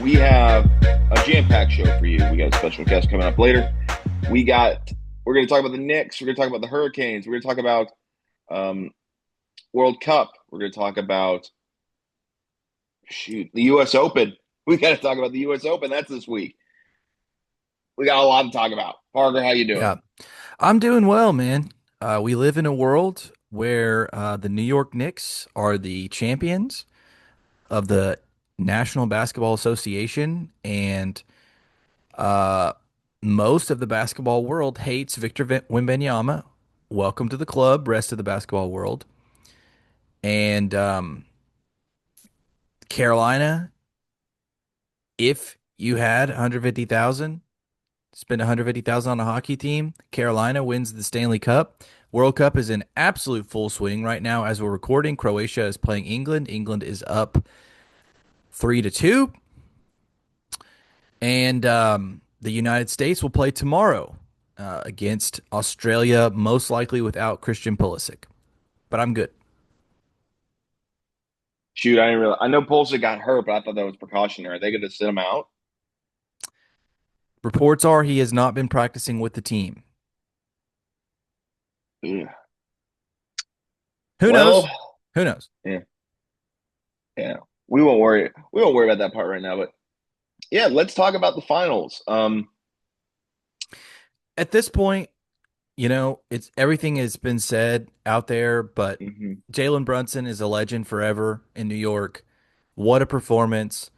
we have a jam-packed show for you. We got a special guest coming up later. We're going to talk about the Knicks. We're going to talk about the Hurricanes. We're going to talk about um, World Cup. We're going to talk about the U.S. Open. We got to talk about the U.S. Open. That's this week. We got a lot to talk about. Parker, how you doing? Yeah, I'm doing well, man. We live in a world where the New York Knicks are the champions of the National Basketball Association, and uh, most of the basketball world hates Wembanyama. Welcome to the club, rest of the basketball world. And Carolina, if you had 150,000, spend 150,000 on a hockey team, Carolina wins the Stanley Cup. World Cup is in absolute full swing right now as we're recording. Croatia is playing England. England is up 3-2, and the United States will play tomorrow against Australia, most likely without Christian Pulisic. But I'm good. Shoot, I didn't realize. I know Pulisic got hurt, but I thought that was precautionary. Are they going to sit him out? Reports are he has not been practicing with the team. Yeah. Who Well, knows? Who knows? yeah, yeah. We won't worry about that part right now. But yeah, let's talk about the finals. At this point, it's everything has been said out there, but Mhm. Jalen Brunson is a legend forever in New York. What a performance.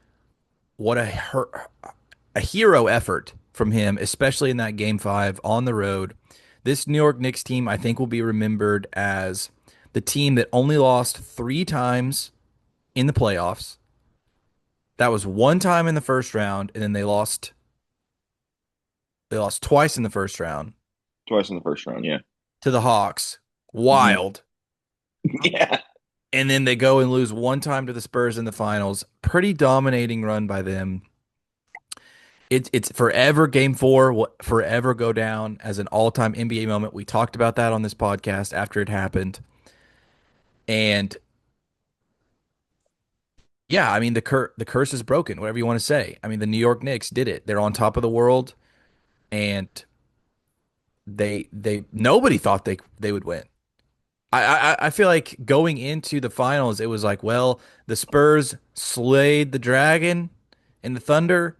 What a hero effort from him, especially in that game 5 on the road. This New York Knicks team, I think, will be remembered as the team that only lost 3 times in the playoffs. That was one time in the first round, and then they lost twice in the first round Twice in the first round, yeah. to the Hawks. Hmm. Wild. Yeah. And then they go and lose one time to the Spurs in the finals. Pretty dominating run by them. It's forever game 4 will forever go down as an all-time NBA moment. We talked about that on this podcast after it happened. And yeah, I mean the curse is broken, whatever you want to say. I mean, the New York Knicks did it. They're on top of the world, and they nobody thought they would win. I feel like going into the finals, it was like, well, the Spurs slayed the Dragon and the Thunder,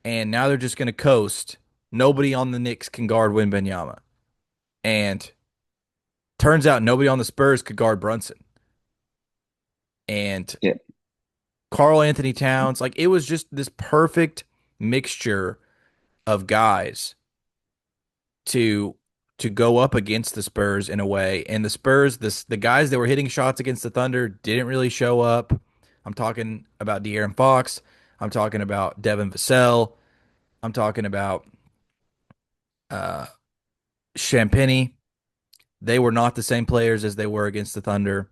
and now they're just going to coast. Nobody on the Knicks can guard Wembanyama, and turns out nobody on the Spurs could guard Brunson. And Yeah. Carl Anthony Towns, like it was just this perfect mixture of guys to to go up against the Spurs in a way. And the Spurs, the guys that were hitting shots against the Thunder didn't really show up. I'm talking about De'Aaron Fox. I'm talking about Devin Vassell. I'm talking about uh, Champagny. They were not the same players as they were against the Thunder.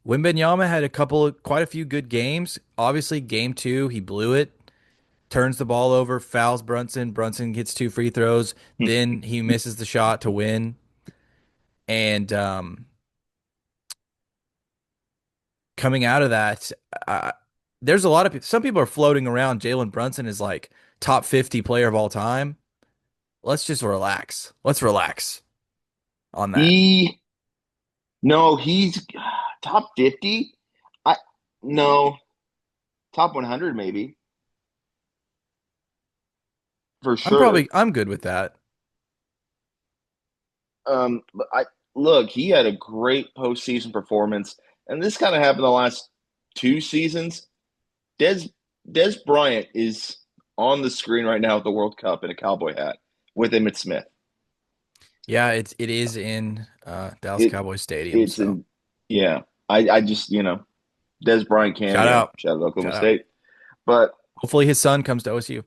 Wembanyama had quite a few good games. Obviously, game 2, he blew it. Turns the ball over, fouls Brunson. Brunson gets 2 free throws. Then he misses the shot to win. And coming out of that, uh, there's a lot of people. Some people are floating around Jalen Brunson is like top 50 player of all time. Let's just relax. Let's relax on that. He no, he's top 50. I no, top 100 maybe for sure. I'm good with that. But I look, he had a great postseason performance, and this kind of happened the last 2 seasons. Des Des Bryant is on the screen right now at the World Cup in a cowboy hat with Emmitt Smith. Yeah, it is in Dallas It Cowboys Stadium. it's So in yeah. I just Des Bryant shout cameo. out, Shout out to Oklahoma shout out. State, but Hopefully his son comes to OSU.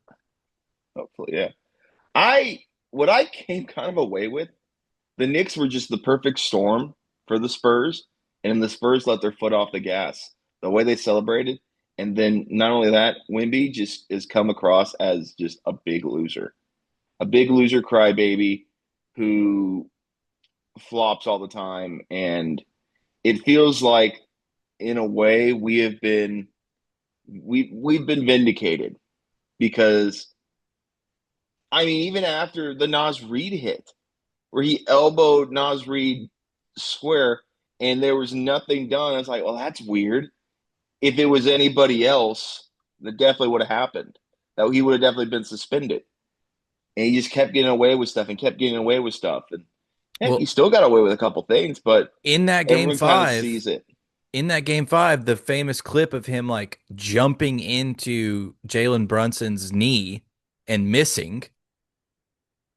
hopefully yeah. I what I came kind of away with, the Knicks were just the perfect storm for the Spurs, and the Spurs let their foot off the gas. The way they celebrated, and then not only that, Wimby just is come across as just a big loser crybaby who flops all the time, and it feels like, in a way, we've been vindicated because I mean, even after the Nas Reed hit, where he elbowed Nas Reed square and there was nothing done, I was like, well, that's weird. If it was anybody else, that definitely would have happened. That he would have definitely been suspended. And he just kept getting away with stuff and kept getting away with stuff. And heck, he Well, still got away with a couple things, but in that game everyone kind of five, sees it. the famous clip of him like jumping into Jalen Brunson's knee and missing.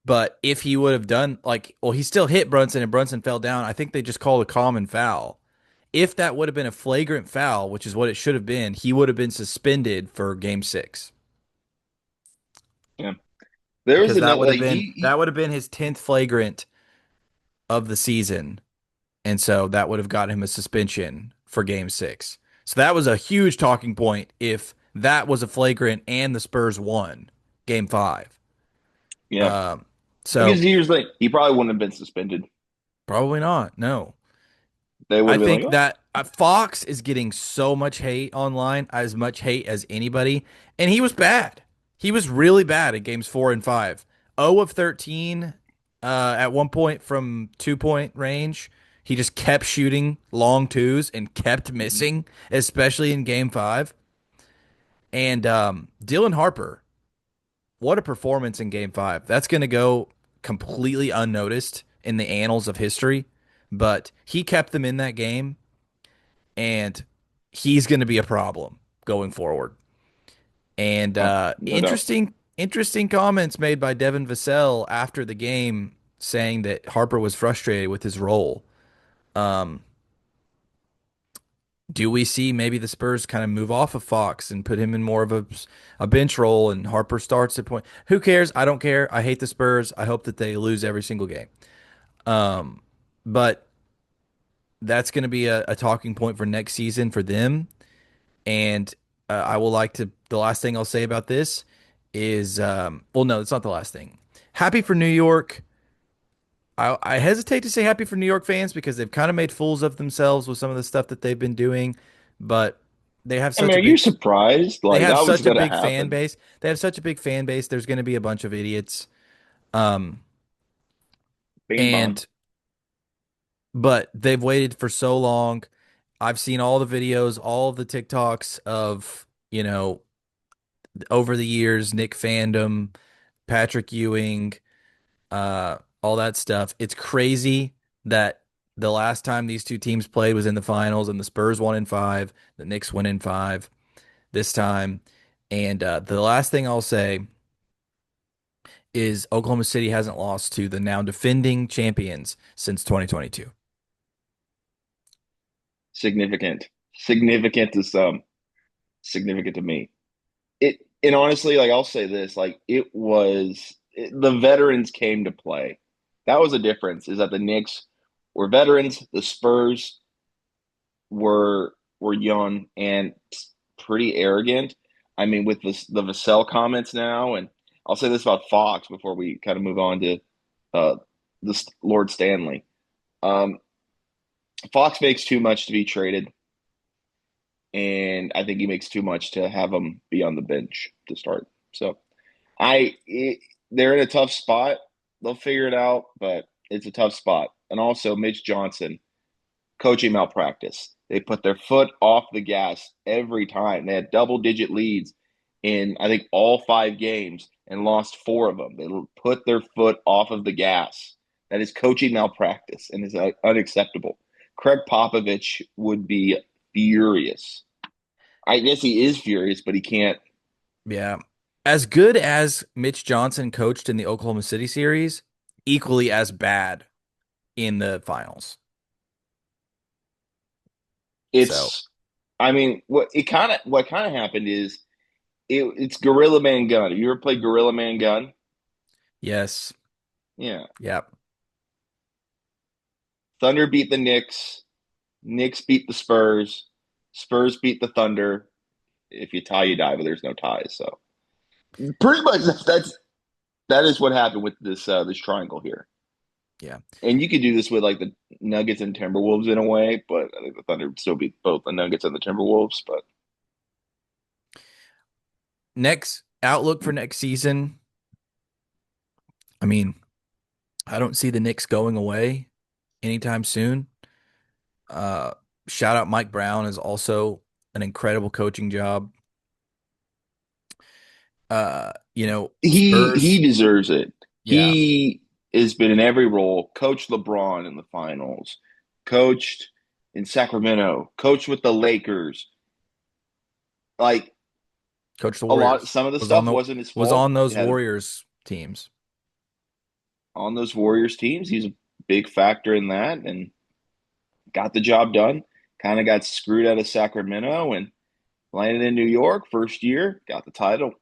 But if he would have done like, well, he still hit Brunson and Brunson fell down. I think they just called a common foul. If that would have been a flagrant foul, which is what it should have been, he would have been suspended for game six Yeah. There was because another like he that would have been his 10th flagrant of the season. And so that would have got him a suspension for game six. So that was a huge talking point if that was a flagrant and the Spurs won game five. yeah. Um, Because so years like he probably wouldn't have been suspended. probably not. No. They would I have been like, think oh, that Fox is getting so much hate online, as much hate as anybody. And he was bad. He was really bad at games 4 and 5. 0 of 13 at one point from 2 point range. He just kept shooting long twos and kept missing, especially in game five. And Dylan Harper, what a performance in game five. That's going to go completely unnoticed in the annals of history. But he kept them in that game and he's going to be a problem going forward. And oh, no doubt. interesting comments made by Devin Vassell after the game, saying that Harper was frustrated with his role. Um, do we see maybe the Spurs kind of move off of Fox and put him in more of a bench role, and Harper starts at point? Who cares? I don't care. I hate the Spurs. I hope that they lose every single game. Um, but that's going to be a talking point for next season for them. And I will like to, the last thing I'll say about this is, well, no, it's not the last thing. Happy for New York. I hesitate to say happy for New York fans because they've kind of made fools of themselves with some of the stuff that they've been doing, but they have I mean, such are a you big, surprised? they Like have that was such a gonna big fan happen. base. They have such a big fan base. There's going to be a bunch of idiots. Um, Bing bong. and, but they've waited for so long. I've seen all the videos, all of the TikToks of, over the years, Nick Fandom, Patrick Ewing, all that stuff. It's crazy that the last time these two teams played was in the finals, and the Spurs won in five, the Knicks went in five this time. And the last thing I'll say is Oklahoma City hasn't lost to the now defending champions since 2022. Significant. Significant to some. Significant to me. It and honestly, like I'll say this, like the veterans came to play. That was the difference. Is that the Knicks were veterans, the Spurs were young and pretty arrogant. I mean, with the Vassell comments now, and I'll say this about Fox before we kind of move on to uh, this Lord Stanley. Um, Fox makes too much to be traded, and I think he makes too much to have him be on the bench to start. So I, it, they're in a tough spot. They'll figure it out, but it's a tough spot. And also, Mitch Johnson, coaching malpractice. They put their foot off the gas every time. They had double digit leads in, I think, all 5 games and lost 4 of them. They put their foot off of the gas. That is coaching malpractice and is unacceptable. Craig Popovich would be furious. I guess he is furious, but he can't. Yeah. As good as Mitch Johnson coached in the Oklahoma City series, equally as bad in the finals. So, It's, I mean, what kind of happened is it's Gorilla Man Gun. Have you ever played Gorilla Man Gun? yes. Yeah. Yep. Thunder beat the Knicks. Knicks beat the Spurs. Spurs beat the Thunder. If you tie, you die, but there's no ties. So pretty much that is what happened with this triangle here. Yeah. And you could do this with like the Nuggets and Timberwolves in a way, but I think the Thunder would still beat both the Nuggets and the Timberwolves. But Next outlook for next season, I mean, I don't see the Knicks going away anytime soon. Uh, Shout out Mike Brown is also an incredible coaching job. He Spurs, deserves it. yeah, He has been in every role. Coached LeBron in the finals, coached in Sacramento, coached with the Lakers. Like coach the a lot, Warriors. some of the stuff wasn't his Was fault. on He those had Warriors teams. on those Warriors teams. He's a big factor in that, and got the job done. Kind of got screwed out of Sacramento and landed in New York. First year, got the title.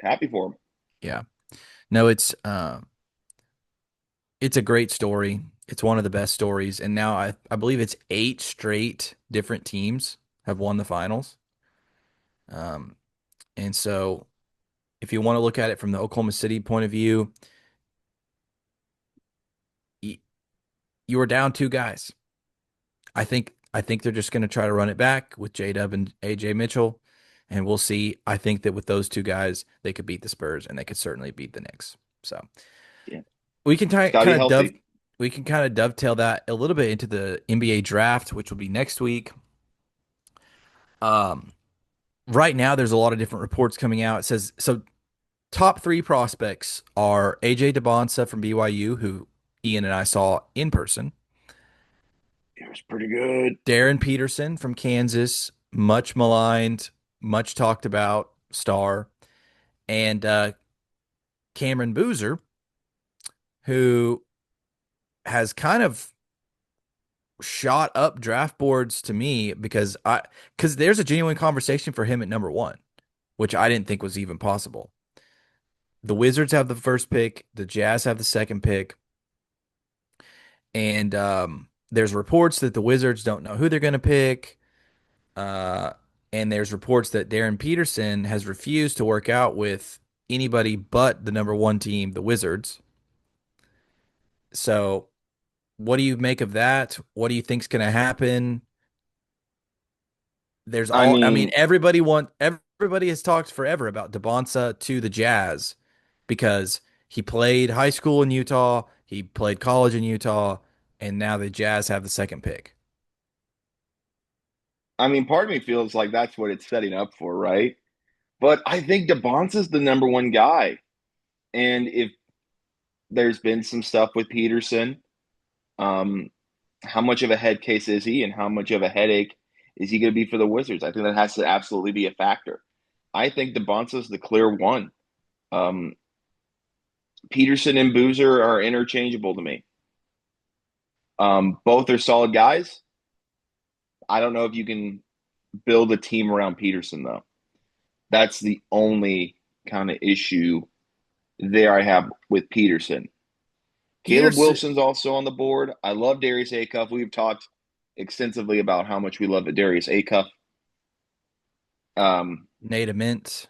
Happy for him. Yeah. No, it's a great story. It's one of the best stories. And now I believe it's eight straight different teams have won the finals. Um, and so if you want to look at it from the Oklahoma City point of view, y- you were down two guys. I think they're just going to try to run it back with J Dub and AJ Mitchell, and we'll see. I think that with those two guys, they could beat the Spurs and they could certainly beat the Knicks. So Yeah, we can Scotty healthy. kind of dovetail that a little bit into the NBA draft, which will be next week. Um, right now there's a lot of different reports coming out. It says so top three prospects are AJ DeBonsa from BYU, who Ian and I saw in person. It was pretty good. Darren Peterson from Kansas, much maligned, much talked about star, and Cameron Boozer, who has kind of shot up draft boards to me because there's a genuine conversation for him at number one, which I didn't think was even possible. The Wizards have the first pick, the Jazz have the second pick, and there's reports that the Wizards don't know who they're going to pick. Uh, and there's reports that Darren Peterson has refused to work out with anybody but the number one team, the Wizards. So, what do you make of that? What do you think's going to happen? I I mean, mean, everybody has talked forever about DeBonsa to the Jazz because he played high school in Utah, he played college in Utah, and now the Jazz have the second pick. part of me feels like that's what it's setting up for, right? But I think DeBonsa's the number one guy. And if there's been some stuff with Peterson, um, how much of a head case is he, and how much of a headache is he going to be for the Wizards? I think that has to absolutely be a factor. I think DeBonsa's the clear one. Um, Peterson and Boozer are interchangeable to me. Both are solid guys. I don't know if you can build a team around Peterson, though. That's the only kind of issue there I have with Peterson. Caleb Peterson, Wilson's also on the board. I love Darius Acuff. We've talked extensively about how much we love Darius Acuff. Um, Nate Mint,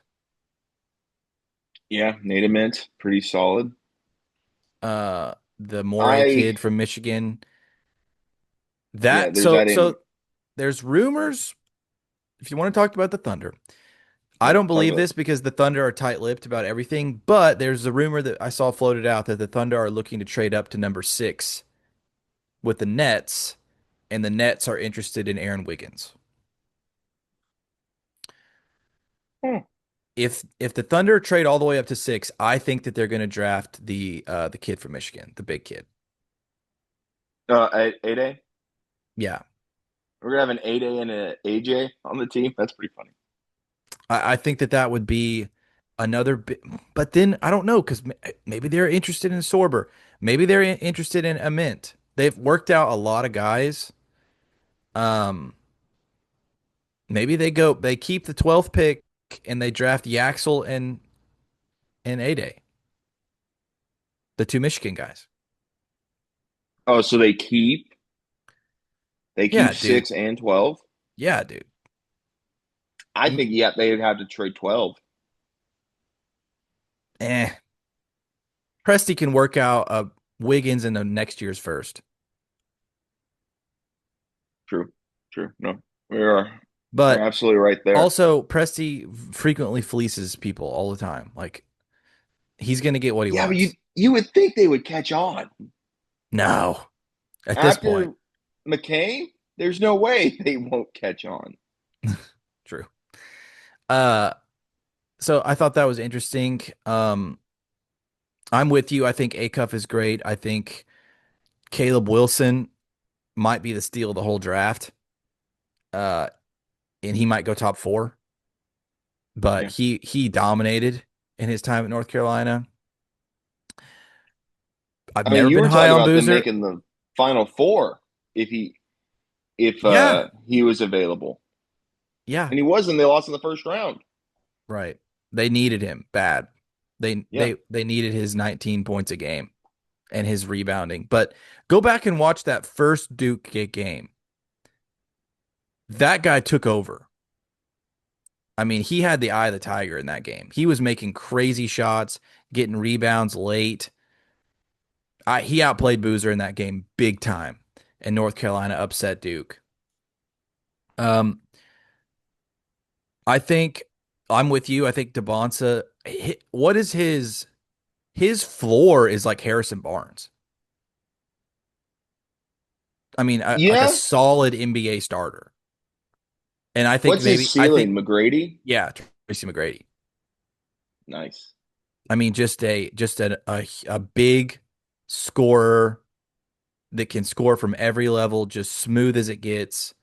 yeah, Nate Mint, pretty solid. the Morey I kid from Michigan. yeah, That there's that in. so there's rumors. If you want to talk about the Thunder, I Yeah, don't talk believe about this because the Thunder are tight-lipped about everything. But there's a rumor that I saw floated out that the Thunder are looking to trade up to number six with the Nets, and the Nets are interested in Aaron Wiggins. it. If the Thunder trade all the way up to six, I think that they're going to draft the kid from Michigan, the big kid. 8A. Yeah, We're gonna have an 8A and an AJ on the team. That's pretty funny. I think that that would be another. But then I don't know because maybe they're interested in Sorber. Maybe they're interested in a Mint. They've worked out a lot of guys. Um, maybe they keep the 12th pick and they draft Yaxel and Ade, the two Michigan guys. Oh, so they keep Yeah, dude. 6 and 12. Yeah, dude. I think yeah, they'd have to trade 12. Eh. Presti can work out Wiggins in the next year's first. True, true. No, we are. You're But absolutely right there. also, Presti frequently fleeces people all the time. Like he's gonna get what he Yeah, but you wants. you would think they would catch on No, at this point, after McCain. There's no way they won't catch on. true. Uh, so I thought that was interesting. I'm with you. I think Acuff is great. I think Caleb Wilson might be the steal of the whole draft. Uh, and he might go top four, but Yeah, he dominated in his time at North Carolina. I've I mean, never you been were high talking on about them Boozer. making the Final Four if Yeah, he was available, yeah, and he wasn't. They lost in the first round. right. They needed him bad. Yeah, They needed his 19 points a game and his rebounding. But go back and watch that first Duke game. That guy took over. I mean, he had the eye of the tiger in that game. He was making crazy shots, getting rebounds late. He outplayed Boozer in that game big time, and North Carolina upset Duke. Um, I think I'm with you. I think DeBonsa, what is his floor is like Harrison Barnes. I mean, like a yeah. solid NBA starter. And I think What's his maybe I think ceiling, McGrady? yeah, Tracy McGrady. Nice. I mean, just a big scorer that can score from every level, just smooth as it gets,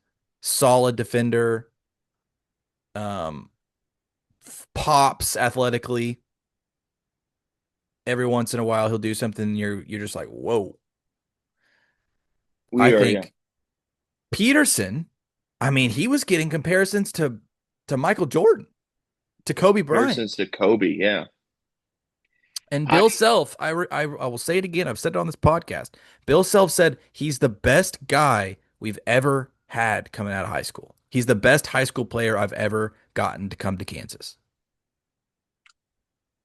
solid defender, um, pops athletically. Every once in a while, he'll do something. And you're just like, whoa. I We are, yeah. think Peterson. I mean, he was getting comparisons to Michael Jordan, to Kobe Bryant. Comparisons to Kobe, yeah. And I Bill Self, I will say it again. I've said it on this podcast. Bill Self said he's the best guy we've ever had coming out of high school. He's the best high school player I've ever gotten to come to Kansas.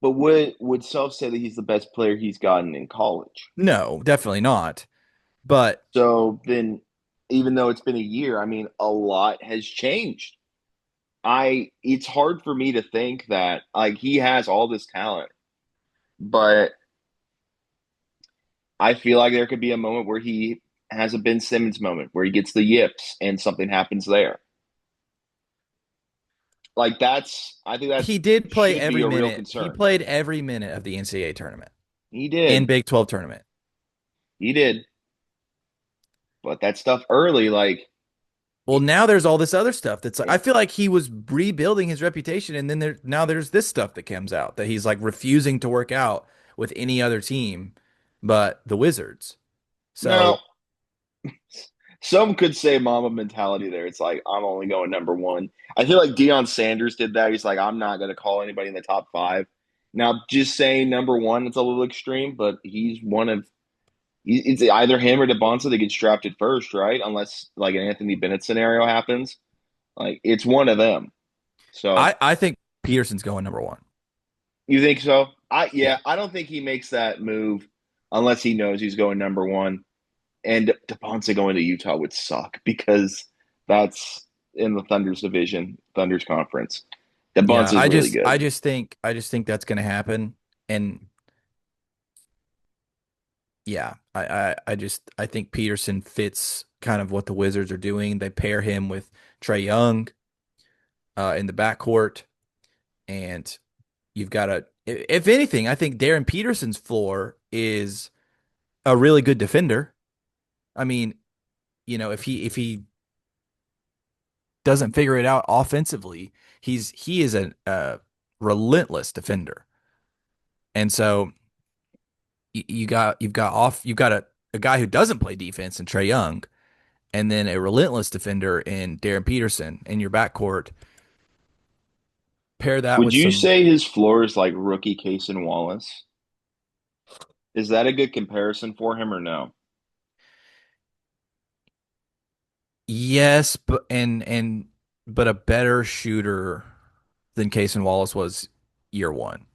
but would Self say that he's the best player he's gotten in college? No, definitely not. But So then, even though it's been a year, I mean, a lot has changed. It's hard for me to think that like he has all this talent, but I feel like there could be a moment where he has a Ben Simmons moment where he gets the yips and something happens there. Like I think that he did play should be every a real minute. He concern. played every minute of the NCAA tournament He and did. Big 12 tournament. He did. But that stuff early, like, Well, now there's all this other stuff that's like I feel like he was rebuilding his reputation, and then now there's this stuff that comes out that he's like refusing to work out with any other team but the Wizards. now So some could say mama mentality there. It's like, I'm only going number one. I feel like Deion Sanders did that. He's like, I'm not going to call anybody in the top five. Now, just saying number one, it's a little extreme, but he's one of, it's either him or DeBonsa that gets drafted first, right? Unless like an Anthony Bennett scenario happens. Like, it's one of them. So, I think Peterson's going number one. you think so? Yeah. Yeah, I don't think he makes that move unless he knows he's going number one. And DePonce going to Utah would suck because that's in the Thunder's division, Thunder's conference. Yeah, DePonce is really good. I just think that's going to happen, and yeah, I think Peterson fits kind of what the Wizards are doing. They pair him with Trae Young in the backcourt, and you've got if anything, I think Darren Peterson's floor is a really good defender. I mean, if he doesn't figure it out offensively, he is a relentless defender. And so you've got a guy who doesn't play defense in Trae Young, and then a relentless defender in Darren Peterson in your backcourt. Pair that Would with you some say his floor is like rookie Cason Wallace? Is that a good comparison for him or no? yes, but a better shooter than Cason Wallace was year one,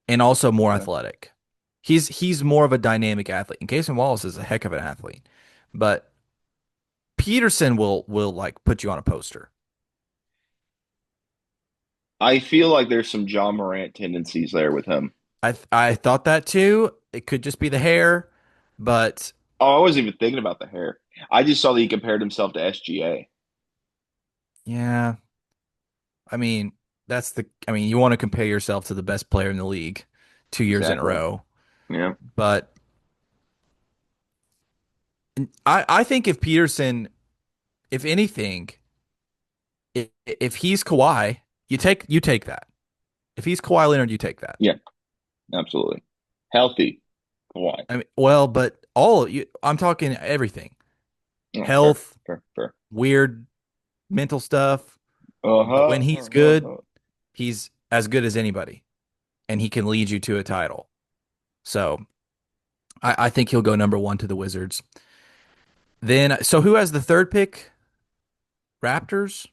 and also more Okay. athletic. He's more of a dynamic athlete. And Cason Wallace is a heck of an athlete, but Peterson will like put you on a poster. I feel like there's some John Morant tendencies there with him. I thought that too. It could just be the hair, but Oh, I wasn't even thinking about the hair. I just saw that he compared himself to SGA. yeah, I mean, I mean, you want to compare yourself to the best player in the league 2 years in a Exactly. row. Yeah. But I think if Peterson, if anything, if he's Kawhi, you take that. If he's Kawhi Leonard, you take that. Yeah, absolutely. Healthy. Kawhi. I mean, well, but all you, I'm talking everything. Oh, fair, Health, fair, fair. weird mental stuff. But when Uh-huh. he's good, Uh-huh. he's as good as anybody, and he can lead you to a title. So I think he'll go number one to the Wizards. Then, so who has the third pick? Raptors?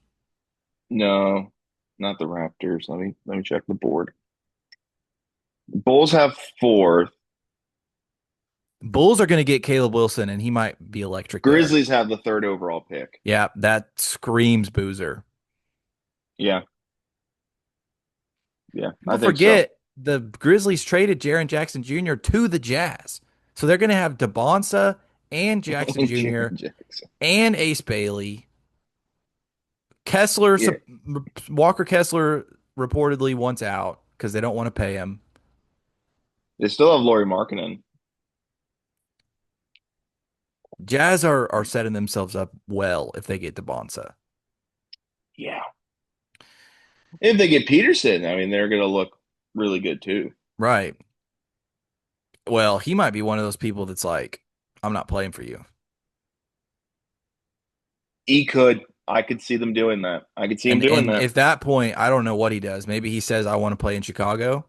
No, not the Raptors. Let me check the board. Bulls have fourth. Bulls are going to get Caleb Wilson, and he might be electric there. Grizzlies have the third overall pick. Yeah, that screams Boozer. Yeah, yeah, People I think so. forget the Grizzlies traded Jaren Jackson Jr. to the Jazz. So they're going to have DeBonsa and Jackson And Jr. Jaren Jackson. and Ace Bailey. Kessler, Yeah, Walker Kessler reportedly wants out because they don't want to pay him. they still have Laurie Markkinen. Jazz are setting themselves up well if they get DeBonsa. Yeah. If they get Peterson, I mean, they're going to look really good too. Right. Well, he might be one of those people that's like, I'm not playing for you. He could. I could see them doing that. I could see him doing And that. if that point, I don't know what he does. Maybe he says, I want to play in Chicago.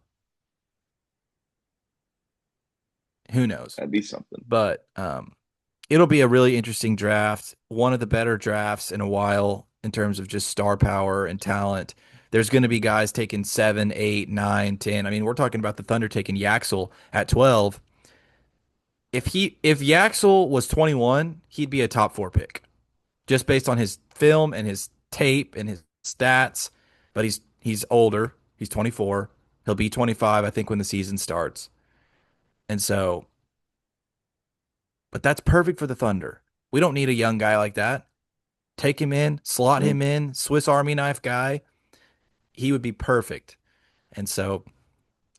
Who knows? That'd be something. But it'll be a really interesting draft. One of the better drafts in a while in terms of just star power and talent. There's going to be guys taking 7, 8, 9, 10. I mean, we're talking about the Thunder taking Yaxel at 12. If Yaxel was 21, he'd be a top 4 pick just based on his film and his tape and his stats. But he's older. He's 24. He'll be 25, I think, when the season starts. And so, but that's perfect for the Thunder. We don't need a young guy like that. Take him in, slot Mm. him in, Swiss Army knife guy. He would be perfect. And so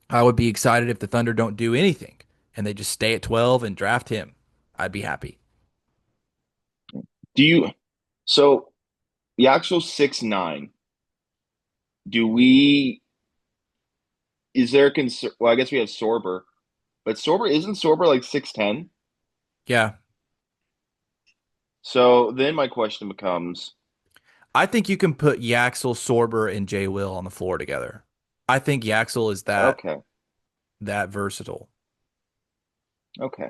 I would be excited if the Thunder don't do anything and they just stay at 12 and draft him. I'd be happy. Do you? So the actual 6'9". Do we? Is there a concern? Well, I guess we have Sorber, but Sorber isn't Sorber like 6'10". Yeah. So then my question becomes, I think you can put Yaxel, Sorber, and Jay Will on the floor together. I think Yaxel is okay, that versatile. okay,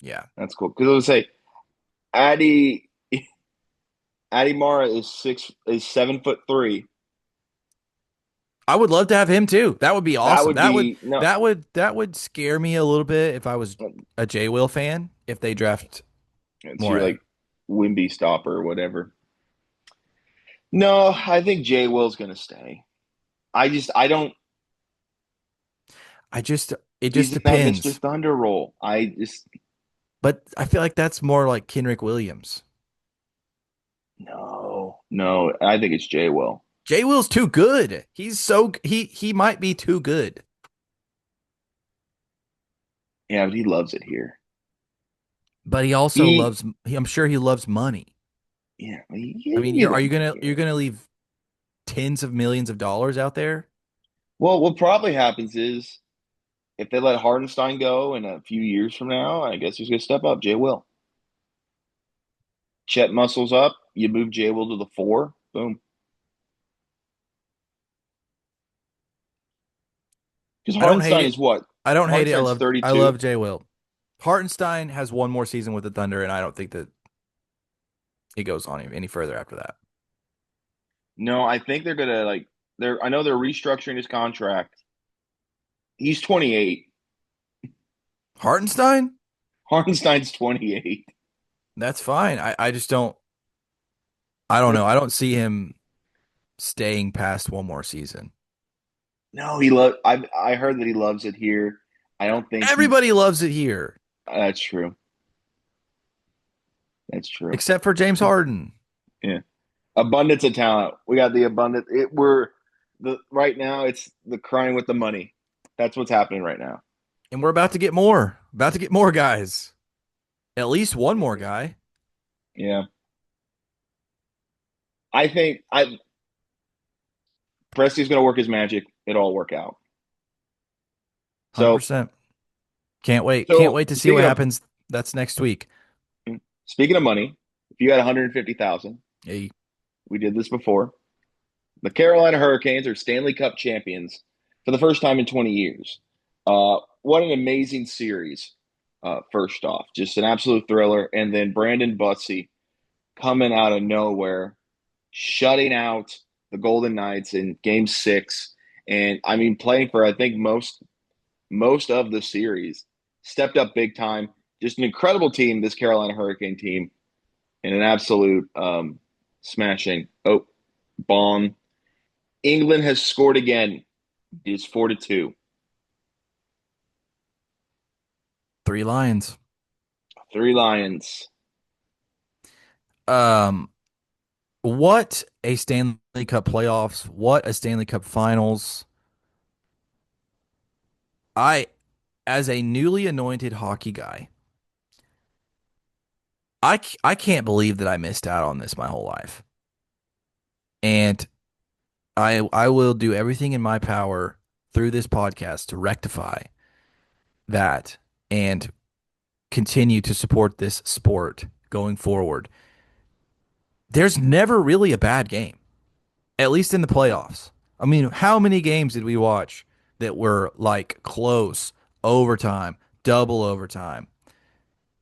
Yeah. that's cool. Because I would say Addy Addy Mara is 7'3". I would love to have him too. That would be That awesome. would be no. That would scare me a little bit if I was a J Will fan if they draft It's your Morant. like Wimby stopper or whatever. No, I think Jay Will's gonna stay. I don't. I just it just He's in that Mr. depends. Thunder role. I just But I feel like that's more like Kenrick Williams. no, no. I think it's Jay Will. J Will's too good. He might be too good. Yeah, but he loves it here. But he also He, loves I'm sure he loves money. yeah, I mean, he are loves you it you're here. gonna leave tens of millions of dollars out there? Well, what probably happens is if they let Hardenstein go in a few years from now, I guess he's gonna step up. Jay Will. Chet muscles up. You move Jay Will to the four. Boom. Because I don't hate Hardenstein it. is what? I don't hate it. Hardenstein's I love 32. Jay Will. Hartenstein has one more season with the Thunder, and I don't think that it goes on any further after that. No, I think they're gonna like they're I know they're restructuring his contract. He's 28. Hartenstein? Hardenstein's 28. That's fine. I just I don't know. I don't see him staying past one more season. No, he love. I heard that he loves it here. I don't think he. Everybody loves it here, That's true. That's true. except for James Harden. Yeah. Abundance of talent. We got the abundance. We're the right now. It's the crying with the money. That's what's happening right now. And we're about to get more. About to get more guys. At least one more guy. Yeah. I think Presti's going to work his magic. It'll all work out. So 100%. Can't wait. Can't so wait to see what happens. That's next week. speaking of money, if you had 150,000, Hey, we did this before. The Carolina Hurricanes are Stanley Cup champions for the first time in 20 years. What an amazing series. First off, just an absolute thriller. And then Brandon Bussey coming out of nowhere, shutting out the Golden Knights in game 6. And I mean, playing for, I think, most of the series, stepped up big time. Just an incredible team, this Carolina Hurricane team, and an absolute smashing. Oh, bomb. England has scored again. It's 4-2. three Lions. Three Lions. Um, what a Stanley Cup playoffs. What a Stanley Cup finals. I, as a newly anointed hockey guy, I can't believe that I missed out on this my whole life. And I will do everything in my power through this podcast to rectify that and continue to support this sport going forward. There's never really a bad game, at least in the playoffs. I mean, how many games did we watch that were like close, overtime, double overtime?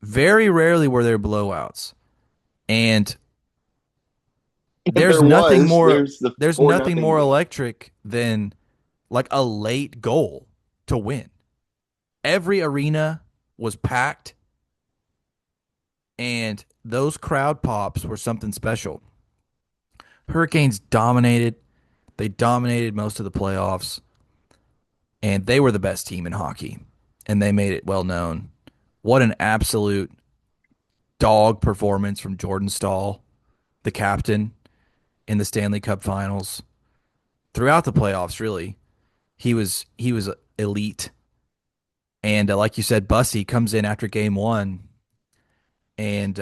Very rarely were there blowouts. And there's There nothing was. more There's the there's 4 nothing nothing more game. electric than like a late goal to win. Every arena was packed and those crowd pops were something special. Hurricanes dominated. They dominated most of the playoffs and they were the best team in hockey and they made it well known. What an absolute dog performance from Jordan Stahl, the captain in the Stanley Cup Finals. Throughout the playoffs, really, he was elite. And like you said, Bussy comes in after game one and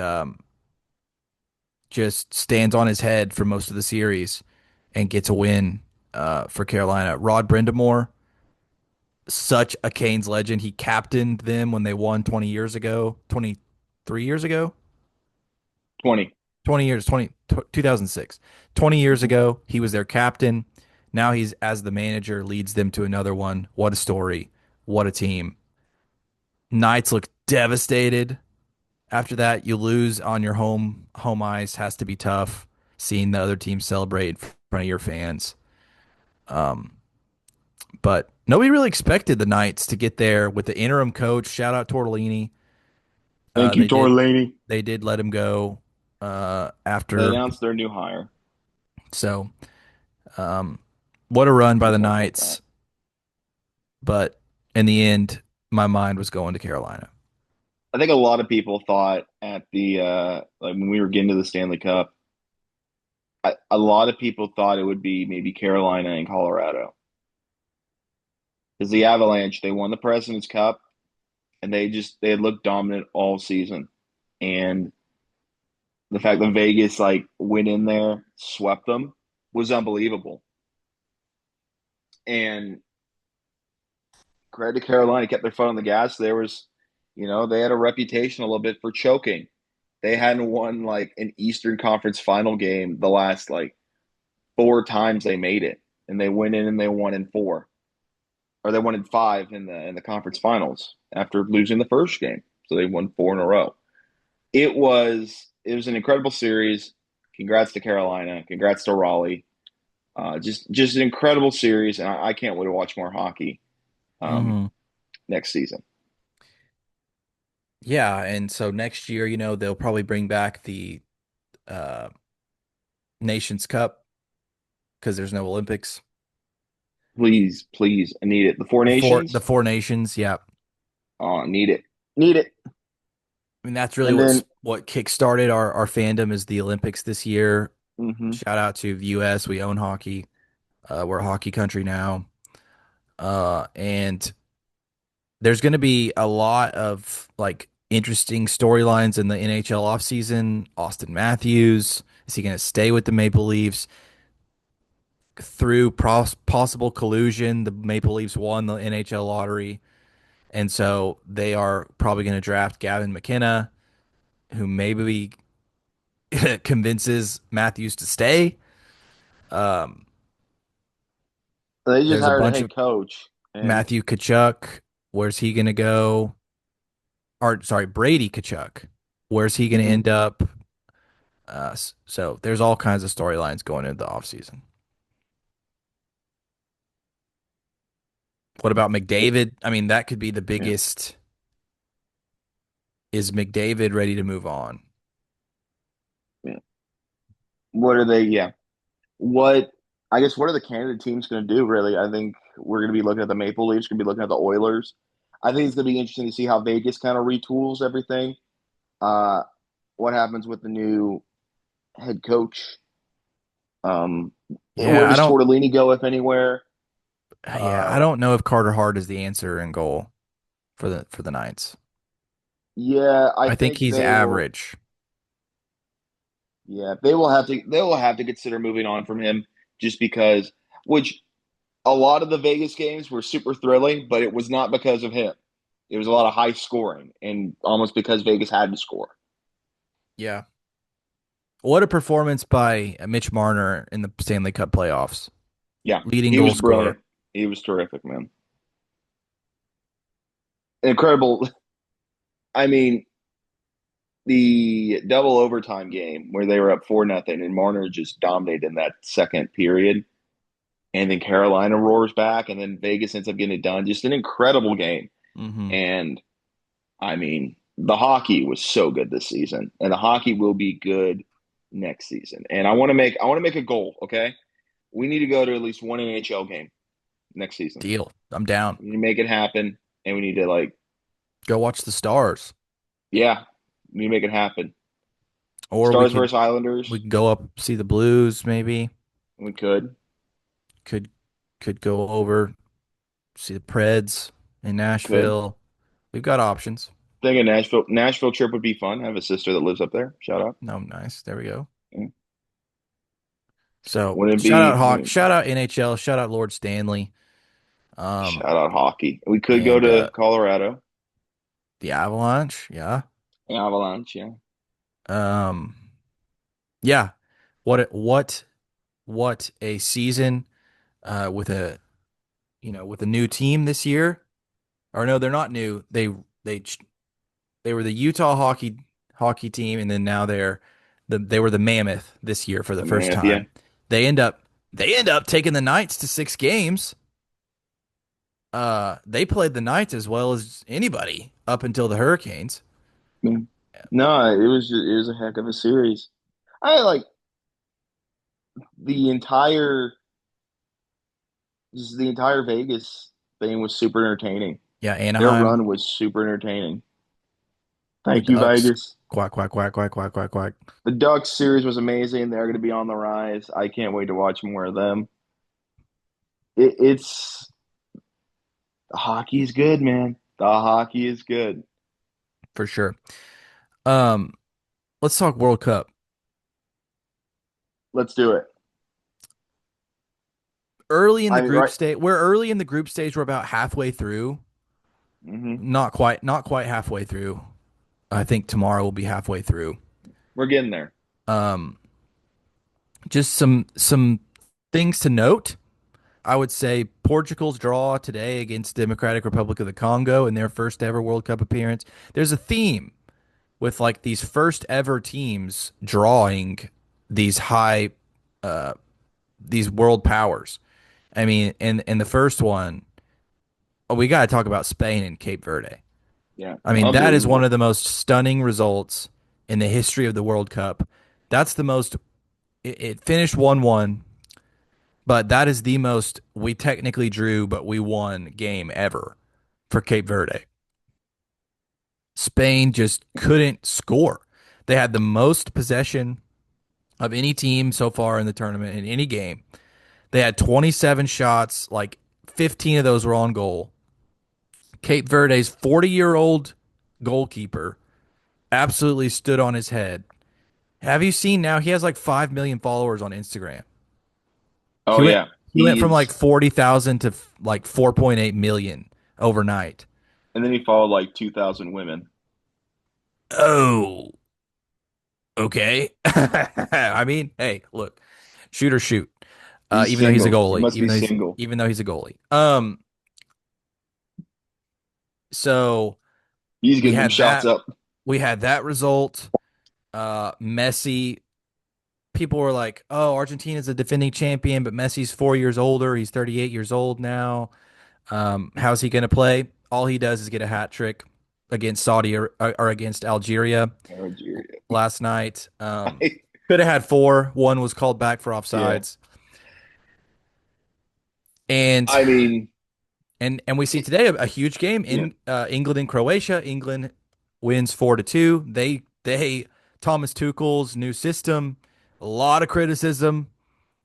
just stands on his head for most of the series and gets a win for Carolina. Rod Brindamore, such a Canes legend. He captained them when they won 20 years ago, 23 years ago, 20. 20 years, 2006. 20 years Mhm. ago, he was their captain. Now he's, as the manager, leads them to another one. What a story. What a team. Knights look devastated. After that, you lose on your home ice has to be tough. Seeing the other team celebrate in front of your fans, um, but nobody really expected the Knights to get there with the interim coach. Shout out Tortellini. Thank you, They did Torlani. let him go They after. announced their new hire. So um, what a run by Pretty the pumped about that. Knights. But in the end, my mind was going to Carolina. I think a lot of people thought at the like when we were getting to the Stanley Cup, a lot of people thought it would be maybe Carolina and Colorado. Because the Avalanche, they won the President's Cup and they had looked dominant all season. And the fact that Vegas like went in there, swept them was unbelievable. And credit to Carolina, kept their foot on the gas. They had a reputation a little bit for choking. They hadn't won like an Eastern Conference final game the last like 4 times they made it. And they went in and they won in 4. Or they won in 5 in the conference finals after losing the first game. So they won 4 in a row. It was an incredible series. Congrats to Carolina. Congrats to Raleigh. Just an incredible series, and I can't wait to watch more hockey um, Hmm. next season. Yeah, and so next year, they'll probably bring back the uh Nations Cup because there's no Olympics. Please, please, I need it. The Four The Nations. four nations, yeah. Oh, I need it. Need it. I mean, that's really And then, what kickstarted our fandom is the Olympics this year. hmm Shout out to the US. We own hockey. We're a hockey country now. And there's going to be a lot of like interesting storylines in the NHL offseason. Austin Matthews, is he going to stay with the Maple Leafs? Through possible collusion, the Maple Leafs won the NHL lottery. And so they are probably going to draft Gavin McKenna, who maybe convinces Matthews to stay. Um, they just there's a hired a bunch head of coach, and Matthew Kachuk. Where's he going to go? Or sorry, Brady Kachuk. Where's he going to mhm. end up? So there's all kinds of storylines going into the offseason. What about McDavid? I mean, that could be the Yeah, biggest. Is McDavid ready to move on? yeah. What are they? Yeah. What I guess what are the candidate teams going to do? Really, I think we're going to be looking at the Maple Leafs. Going to be looking at the Oilers. I think it's going to be interesting to see how Vegas kind of retools everything. Uh, what happens with the new head coach? Where Yeah, I does don't. Tortellini go, if anywhere? Yeah, I Uh, don't know if Carter Hart is the answer in goal for the Knights. yeah, I I think think he's they will. average. Yeah, they will have to. They will have to consider moving on from him just because. Which a lot of the Vegas games were super thrilling, but it was not because of him. It was a lot of high scoring, and almost because Vegas had to score. Yeah. What a performance by Mitch Marner in the Stanley Cup playoffs. Yeah, Leading he goal was scorer. brilliant. He was terrific, man. Incredible. I mean, the double overtime game where they were up 4-0, and Marner just dominated in that second period, and then Carolina roars back, and then Vegas ends up getting it done. Just an incredible game. Hmm. And I mean, the hockey was so good this season, and the hockey will be good next season. And I want to make a goal. Okay, we need to go to at least one NHL game next season. Deal. I'm down. We need to make it happen, and we need to Go watch the Stars. yeah, we need to make it happen. Or we Stars could versus we Islanders. could go up see the Blues maybe. We could, Could could go over see the Preds in could. Nashville. We've got options. Think a Nashville trip would be fun. I have a sister that lives up there. Shout out. No, nice. There we go. Yeah. So Wouldn't it shout out be? Hawk, shout out NHL, shout out Lord Stanley. Um Shout out hockey. We could go and to Colorado. the Avalanche, yeah. Avalanche, yeah. Um yeah. What a season with a new team this year. Or no, they're not new. They they were the Utah hockey team, and then now they were the Mammoth this year for the The first Mammoth, yeah. time. They end up they end up taking the Knights to 6 games. They played the Knights as well as anybody up until the Hurricanes. Yeah. No, it was a heck of a series. I like the entire just the entire Vegas thing was super entertaining. Yeah, Their Anaheim, run was super entertaining. the Thank you, Ducks, Vegas. quack quack quack quack quack quack quack, The Ducks series was amazing. They're going to be on the rise. I can't wait to watch more of them. It's the hockey is good, man. The hockey is good. for sure. Um, let's talk World Cup. Let's do it. Early in the I group right. stage, we're early in the group stage. We're about halfway through. hmm Not quite halfway through. I think tomorrow will be halfway through. We're getting there. Um, just some things to note. I would say Portugal's draw today against Democratic Republic of the Congo in their first ever World Cup appearance. There's a theme with like these first ever teams drawing these high uh these world powers. I mean, in the first one, oh, we got to talk about Spain and Cape Verde. Yeah, I mean, that is one unbelievable. of the most stunning results in the history of the World Cup. That's the most, it finished 1-1, but that is the most we technically drew, but we won game ever for Cape Verde. Spain just couldn't score. They had the most possession of any team so far in the tournament in any game. They had 27 shots, like 15 of those were on goal. Cape Verde's 40-year-old goalkeeper absolutely stood on his head. Have you seen now? He has like 5 million followers on Instagram. He Oh went yeah, he went from like he's 40,000 to like 4.8 million overnight. and then he followed like 2,000 women. Oh, okay. I mean, hey, look, shoot or shoot. He's Even though he's a single. He goalie, must be single. even though he's a goalie. So He's we getting them had shots that up. we had that result. Messi, people were like, "Oh, Argentina's a defending champion, but Messi's 4 years older. He's 38 years old now. How's he going to play?" All he does is get a hat trick against or against Algeria Nigeria. last night. Could have had four. One was called back for Yeah, offsides. And I mean, and we see today a huge game yeah, in England and Croatia. England wins 4-2. They Thomas Tuchel's new system. A lot of criticism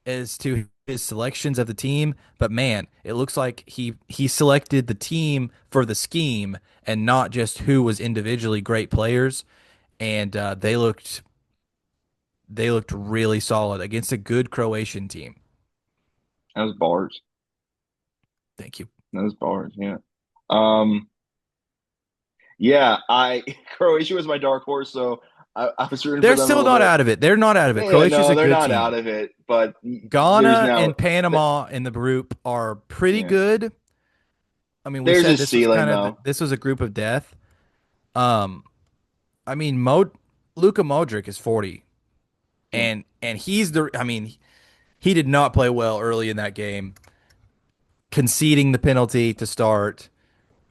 as to his selections of the team, but man, it looks like he selected the team for the scheme and not just who was individually great players. And they looked really solid against a good Croatian team. that was bars. Thank you. That was bars. Yeah. Um. Yeah. I Croatia was my dark horse, so I was rooting for They're them a still little not bit. out of it. They're not out of it. Yeah. Croatia's No, a they're good not out team. of it, but there's Ghana now. and Panama in the group are pretty Yeah. good. I mean, we There's a said this was ceiling kind of though. this was a group of death. Um, I mean, Luka Modric is 40, Yeah. and he's the. I mean, he did not play well early in that game, conceding the penalty to start,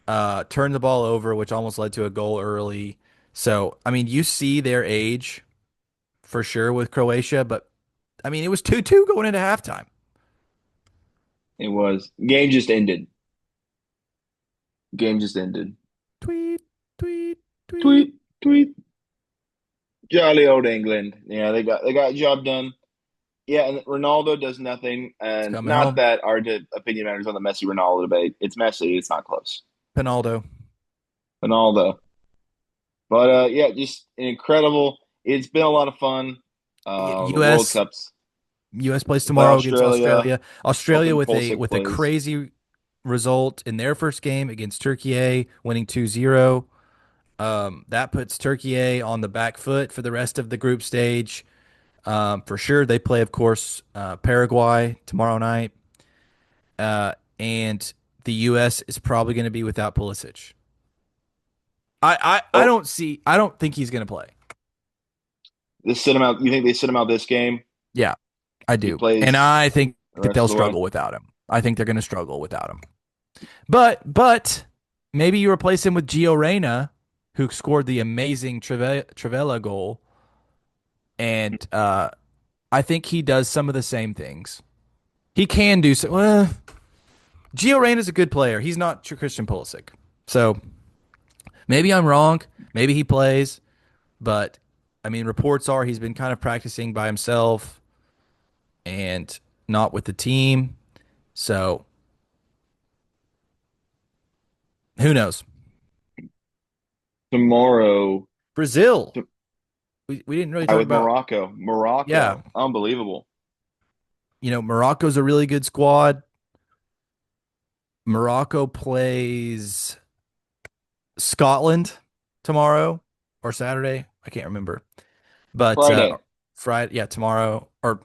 turned the ball over, which almost led to a goal early. So, I mean, you see their age for sure with Croatia, but I mean, it was 2-2 going into halftime. It was. Game just ended. Game just ended. Tweet, tweet, tweet. Tweet, tweet. Jolly old England. Yeah, they got job done. Yeah, and Ronaldo does nothing. It's And coming not home. that our opinion matters on the Messi Ronaldo debate. It's Messi. It's not close. Pinaldo. Ronaldo. But yeah, just incredible. It's been a lot of fun. The World U.S. Cups. U.S. plays We play tomorrow against Australia. Australia. Australia Hoping with Pulisic a plays. crazy result in their first game against Turkey, winning 2-0. That puts Turkey on the back foot for the rest of the group stage. For sure, they play, of course, Paraguay tomorrow night, and the U.S. is probably going to be without Pulisic. I Oh, don't see. I don't think he's going to play. they sit him out. You think they sit him out this game? Yeah, I He do, and plays I think the that rest they'll of the way. struggle without him. I think they're going to struggle without him. But maybe you replace him with Gio Reyna, who scored the amazing Trivela goal, and I think he does some of the same things. He can do so. Well, Gio Reyna is a good player. He's not Christian Pulisic, so maybe I'm wrong. Maybe he plays, but I mean, reports are he's been kind of practicing by himself and not with the team. So who knows? Tomorrow, Brazil. to, We didn't really tie talk with about. Morocco. Yeah, Morocco, unbelievable. Morocco's a really good squad. Morocco plays Scotland tomorrow or Saturday. I can't remember. But Friday. Friday, yeah, tomorrow or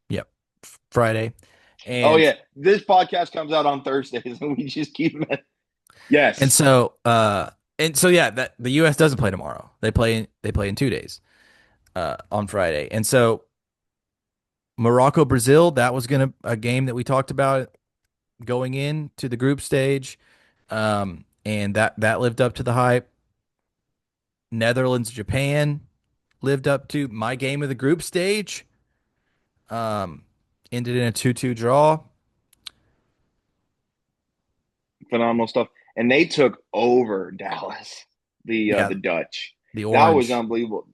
yep, Friday. Oh And yeah, this podcast comes out on Thursdays, and we just keep. and Yes, so yeah, that the US doesn't play tomorrow. They play in 2 days on Friday. And so Morocco Brazil, that was gonna a game that we talked about going into the group stage. And that lived up to the hype. Netherlands, Japan lived up to my game of the group stage. Um, Ended in a 2-2 draw. Phenomenal stuff. And they took over Dallas, Yeah, the Dutch. the That was orange. unbelievable.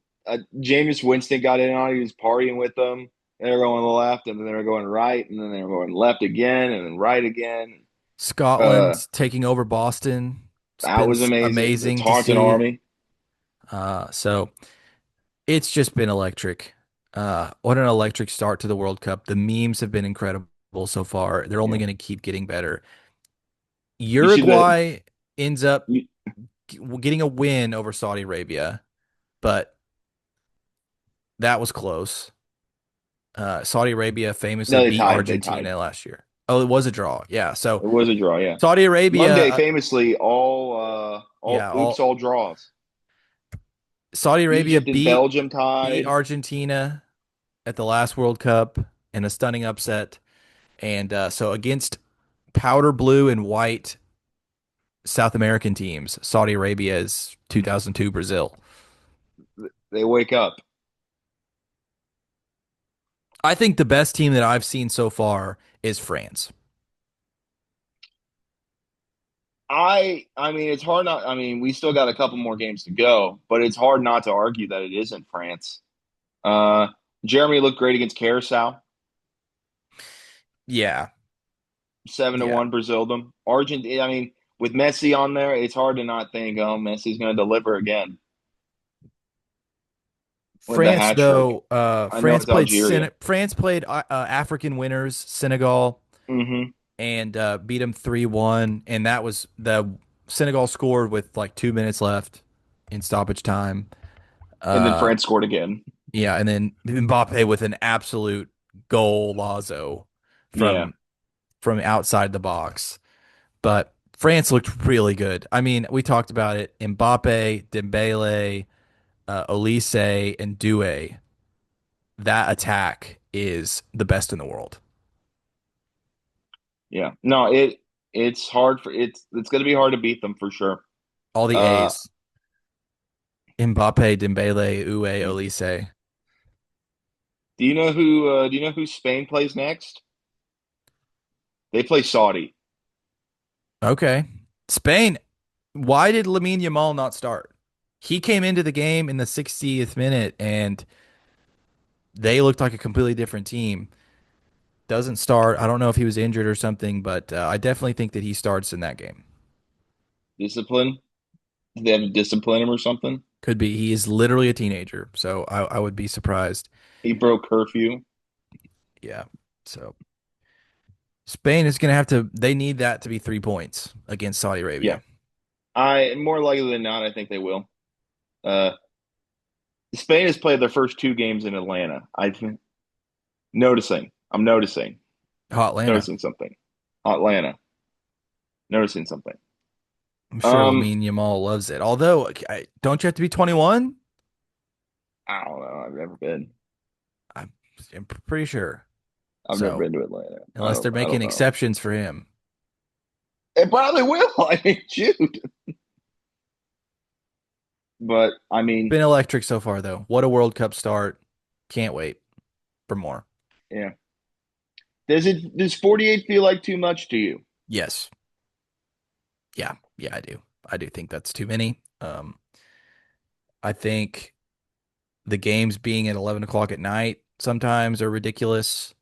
Jameis Winston got in on it. He was partying with them. They were going left, and then they were going right, and then they were going left again, and then right again. Uh, Scotland taking over Boston. It's that been was amazing. The amazing to Taunton see. Army. So it's just been electric. What an electric start to the World Cup. The memes have been incredible so far. They're only Yeah. going to keep getting better. You see the Uruguay ends up you, getting a win over Saudi Arabia, but that was close. Saudi Arabia famously no, they beat tied. They tied. Argentina last year. Oh, it was a draw. Yeah. So It was a draw. Yeah. Saudi Arabia, Monday, famously, all yeah, oops, all all draws. Saudi Arabia Egypt and Belgium beat tied. Argentina at the last World Cup in a stunning upset. And so against powder blue and white South American teams, Saudi Arabia is 2002 Brazil. They wake up. I think the best team that I've seen so far is France. I mean, it's hard not. I mean, we still got a couple more games to go, but it's hard not to argue that it isn't France. Uh, Jeremy looked great against Carousel. Yeah, Seven to yeah. one, Brazil them. Argentina. I mean, with Messi on there, it's hard to not think, oh, Messi's going to deliver again with the France hat trick. though, I know it's Algeria. France played African winners Senegal Hmm. and beat them 3-1, and that was the Senegal scored with like 2 minutes left in stoppage time. And then Uh, France scored again. yeah, and then Mbappe with an absolute goal lazo Yeah. from outside the box. But France looked really good. I mean, we talked about it. Mbappe, Dembele, Olise, and Doué. That attack is the best in the world. Yeah. No, it's hard for it's going to be hard to beat them for sure. All the Uh, A's. Mbappe, Dembele, Oué, Olise. do you know who Spain plays next? They play Saudi. Okay. Spain. Why did Lamine Yamal not start? He came into the game in the 60th minute and they looked like a completely different team. Doesn't start. I don't know if he was injured or something, but I definitely think that he starts in that game. Discipline. Did they have to discipline him or something? Could be. He is literally a teenager, so I would be surprised. He broke curfew. Yeah. So Spain is going to have to, they need that to be 3 points against Saudi Yeah. Arabia. I more likely than not, I think they will. Uh, Spain has played their first two games in Atlanta. I think noticing. I'm noticing. Oh, Atlanta. Noticing something. Atlanta. Noticing something. I'm sure Um, Lamine Yamal loves it. Although, don't you have to be 21? I don't know. I've never been. I'm, I'm pretty sure. I've never So, been to Atlanta. unless they're I making don't know. exceptions for him. It probably will. I mean, shoot. But I mean, Been electric so far, though. What a World Cup start. Can't wait for more. yeah. Does 48 feel like too much to you? Yes. Yeah. Yeah, I do. I do think that's too many. I think the games being at 11 o'clock at night sometimes are ridiculous.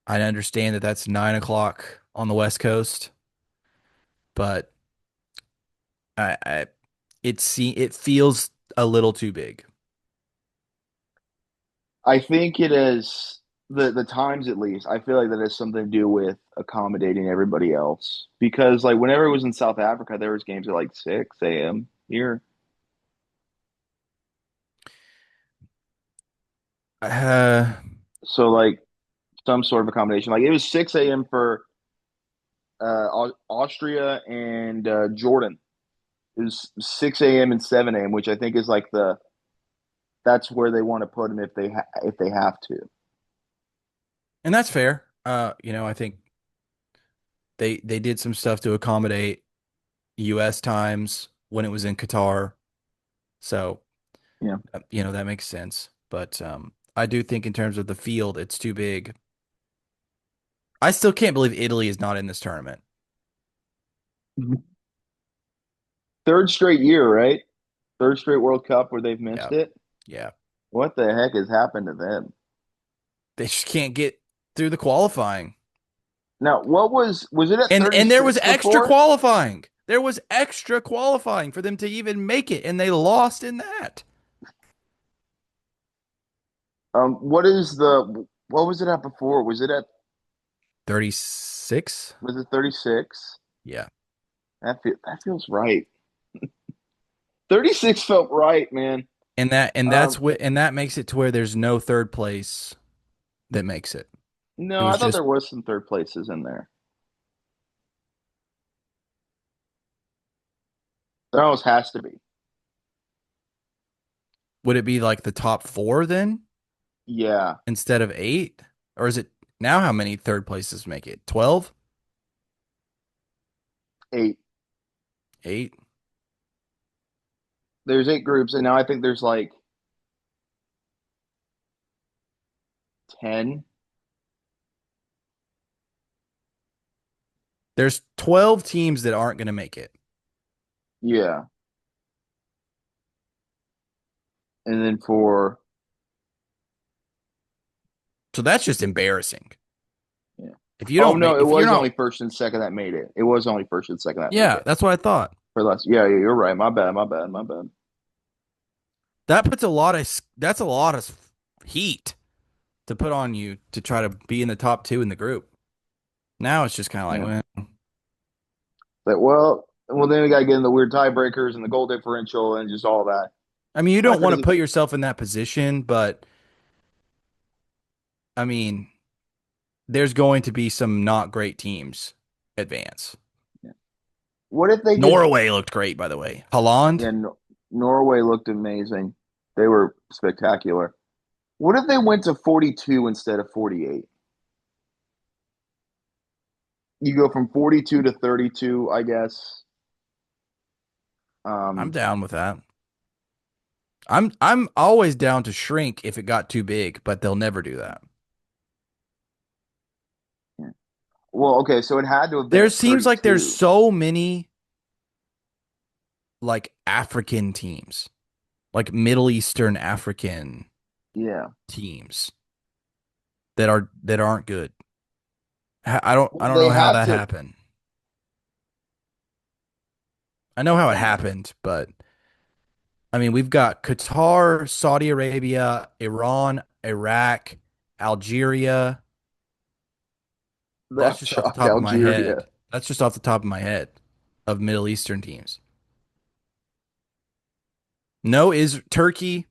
I understand that that's 9 o'clock on the West Coast, but I it feels a little too big. I think it is the times at least. I feel like that has something to do with accommodating everybody else. Because like whenever it was in South Africa, there was games at like 6 a.m. here. Uh, So like some sort of accommodation. Like it was 6 a.m. for Austria and Jordan. It was 6 a.m. and 7 a.m., which I think is like that's where they want to put them if they have to. and that's fair. I think they did some stuff to accommodate US times when it was in Qatar. So, Yeah. that makes sense. But I do think in terms of the field, it's too big. I still can't believe Italy is not in this tournament. Third straight year, right? Third straight World Cup where they've Yeah. missed it. Yeah. What the heck has happened to them? They just can't get through the qualifying. Now, was it at And there was 36 extra before? qualifying. There was extra qualifying for them to even make it, and they lost in that. What was it at before? $36? Was it 36? Yeah. That feels right. 36 felt right, man. And Um, that makes it to where there's no third place that makes it. It no, was I thought just there was some third places in there. There almost has to be. would it be like the top four then Yeah, instead of eight? Or is it now how many third places make it? 12? 8. Eight? There's 8 groups, and now I think there's like 10. There's 12 teams that aren't going to make it. Yeah, and then for So that's just embarrassing. yeah. If you Oh don't no, make it if you're was not only first and second that made it. It was only first and second that make Yeah, it. that's what I thought. For less. Yeah, yeah, you're right. My bad, my bad, my bad. That puts that's a lot of heat to put on you to try to be in the top two in the group. Now it's just kind of like, Yeah. well, But well, then we got to get in the weird tiebreakers and the goal differential and just all that. I mean, you Kind of don't want to crazy. put yourself in that position, but I mean, there's going to be some not great teams advance. Yeah. What if they did? Norway looked great, by the way. Holland, Yeah, Norway looked amazing. They were spectacular. What if they went to 42 instead of 48? You go from 42 to 32, I guess. I'm Um, down with that. I'm always down to shrink if it got too big, but they'll never do that. yeah. Well, okay, so it had to have been There at seems like there's 32. so many like African teams, like Middle Eastern African Yeah. teams that aren't good. I Well, don't they know how have that to. happened. I know how it Yeah. happened, but I mean, we've got Qatar, Saudi Arabia, Iran, Iraq, Algeria. That's That just off the shocked top of my Algeria. head. That's just off the top of my head of Middle Eastern teams. No is Turkey,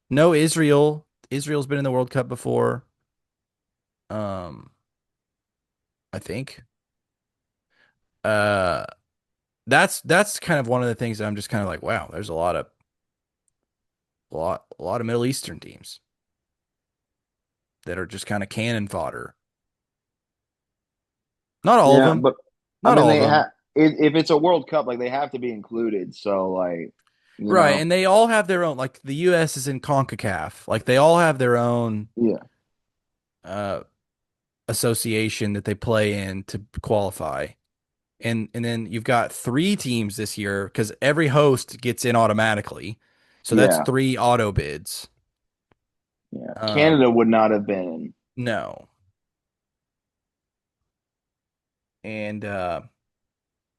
no Israel. Israel's been in the World Cup before. Um, I think. Uh, that's kind of one of the things that I'm just kind of like, wow, there's a lot of Middle Eastern teams that are just kind of cannon fodder. Not all of Yeah, them. but I Not mean, all of they them. have if it's a World Cup, like they have to be included. So, like, you Right, know, and they all have their own, like the US is in CONCACAF. Like they all have their own yeah, uh association that they play in to qualify. And then you've got three teams this year because every host gets in automatically. So that's yeah, three auto bids. yeah. Um, Canada would not have been. no. And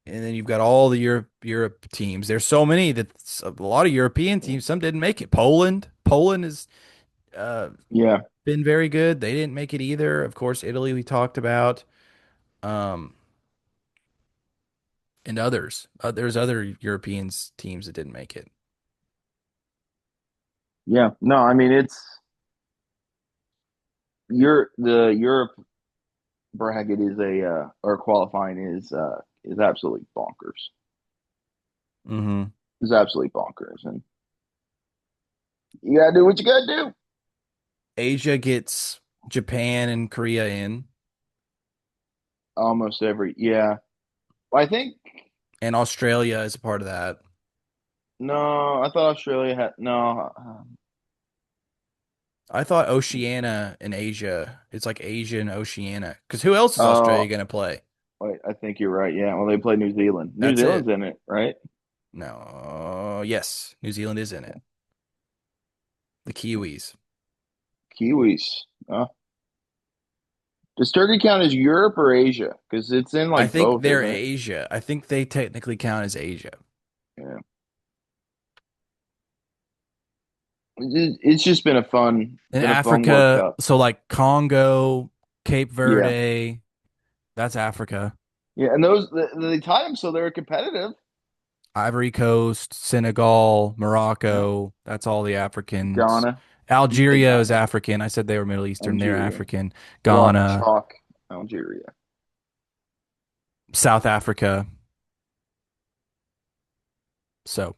and then you've got all the Europe teams. There's so many that a lot of European teams, some didn't make it. Poland has uh, Yeah, been very good. They didn't make it either. Of course, Italy we talked about, um, and others. There's other Europeans teams that didn't make it. yeah. No, I mean it's the Europe bracket is a or qualifying is absolutely bonkers. Hmm. It's absolutely bonkers, and you gotta do what you gotta do. Asia gets Japan and Korea in, Almost every, yeah. I think and Australia is a part of that. No, I thought Australia had no. I thought Oceania and Asia. It's like Asia and Oceania. Because who else is Australia Oh, going to play? wait, I think you're right. Yeah, well, they play New Zealand. New That's Zealand's it. in it, right? No. Yes, New Zealand is in it. The Kiwis. Kiwis. Does Turkey count as Europe or Asia? Because it's in I like think both, they're isn't it? Asia. I think they technically count as Asia. Yeah. It's just In been a fun World Africa, Cup. so like Congo, Cape Yeah, Verde, that's Africa. yeah, and those they tied them so they're competitive. Ivory Coast, Senegal, Yeah, Morocco, that's all the Africans. Ghana. You say Algeria is Ghana, African. I said they were Middle Eastern. They're Algeria, African. Lock, Ghana, Chalk, Algeria. South Africa. So,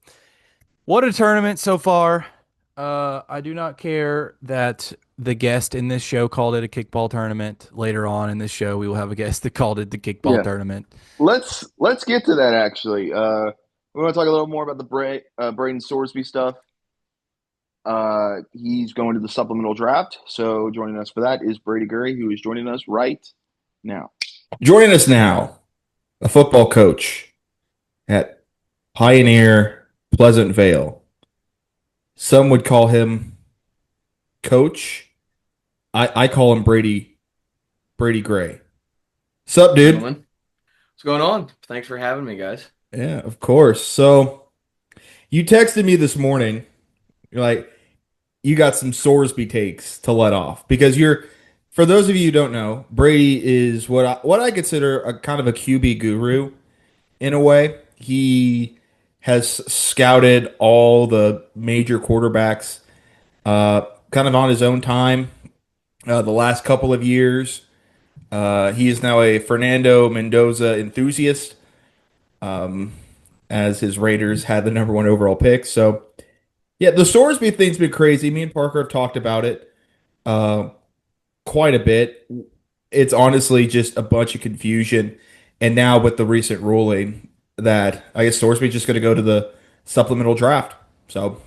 what a tournament so far. I do not care that the guest in this show called it a kickball tournament. Later on in this show, we will have a guest that called it the kickball Yeah, tournament. let's get to that actually. We want to talk a little more about the Braden Sorsby stuff. He's going to the supplemental draft. So joining us for that is Bradie Gray, who is joining us right now. Joining us now, a football coach at Pioneer Pleasant Vale. Some would call him Coach. I call him Bradie Gray. Sup, dude? Gentlemen, what's going on? Thanks for having me, guys. Yeah, of course. So you texted me this morning. You're like, you got some Sorsby takes to let off because for those of you who don't know, Brady is what I consider a kind of a QB guru in a way. He has scouted all the major quarterbacks kind of on his own time the last couple of years. He is now a Fernando Mendoza enthusiast, as his Raiders had the number one overall pick. So, yeah, the Sorsby thing's been crazy. Me and Parker have talked about it uh, quite a bit. It's honestly just a bunch of confusion. And now with the recent ruling that I guess Sorsby's just going to go to the supplemental draft. So,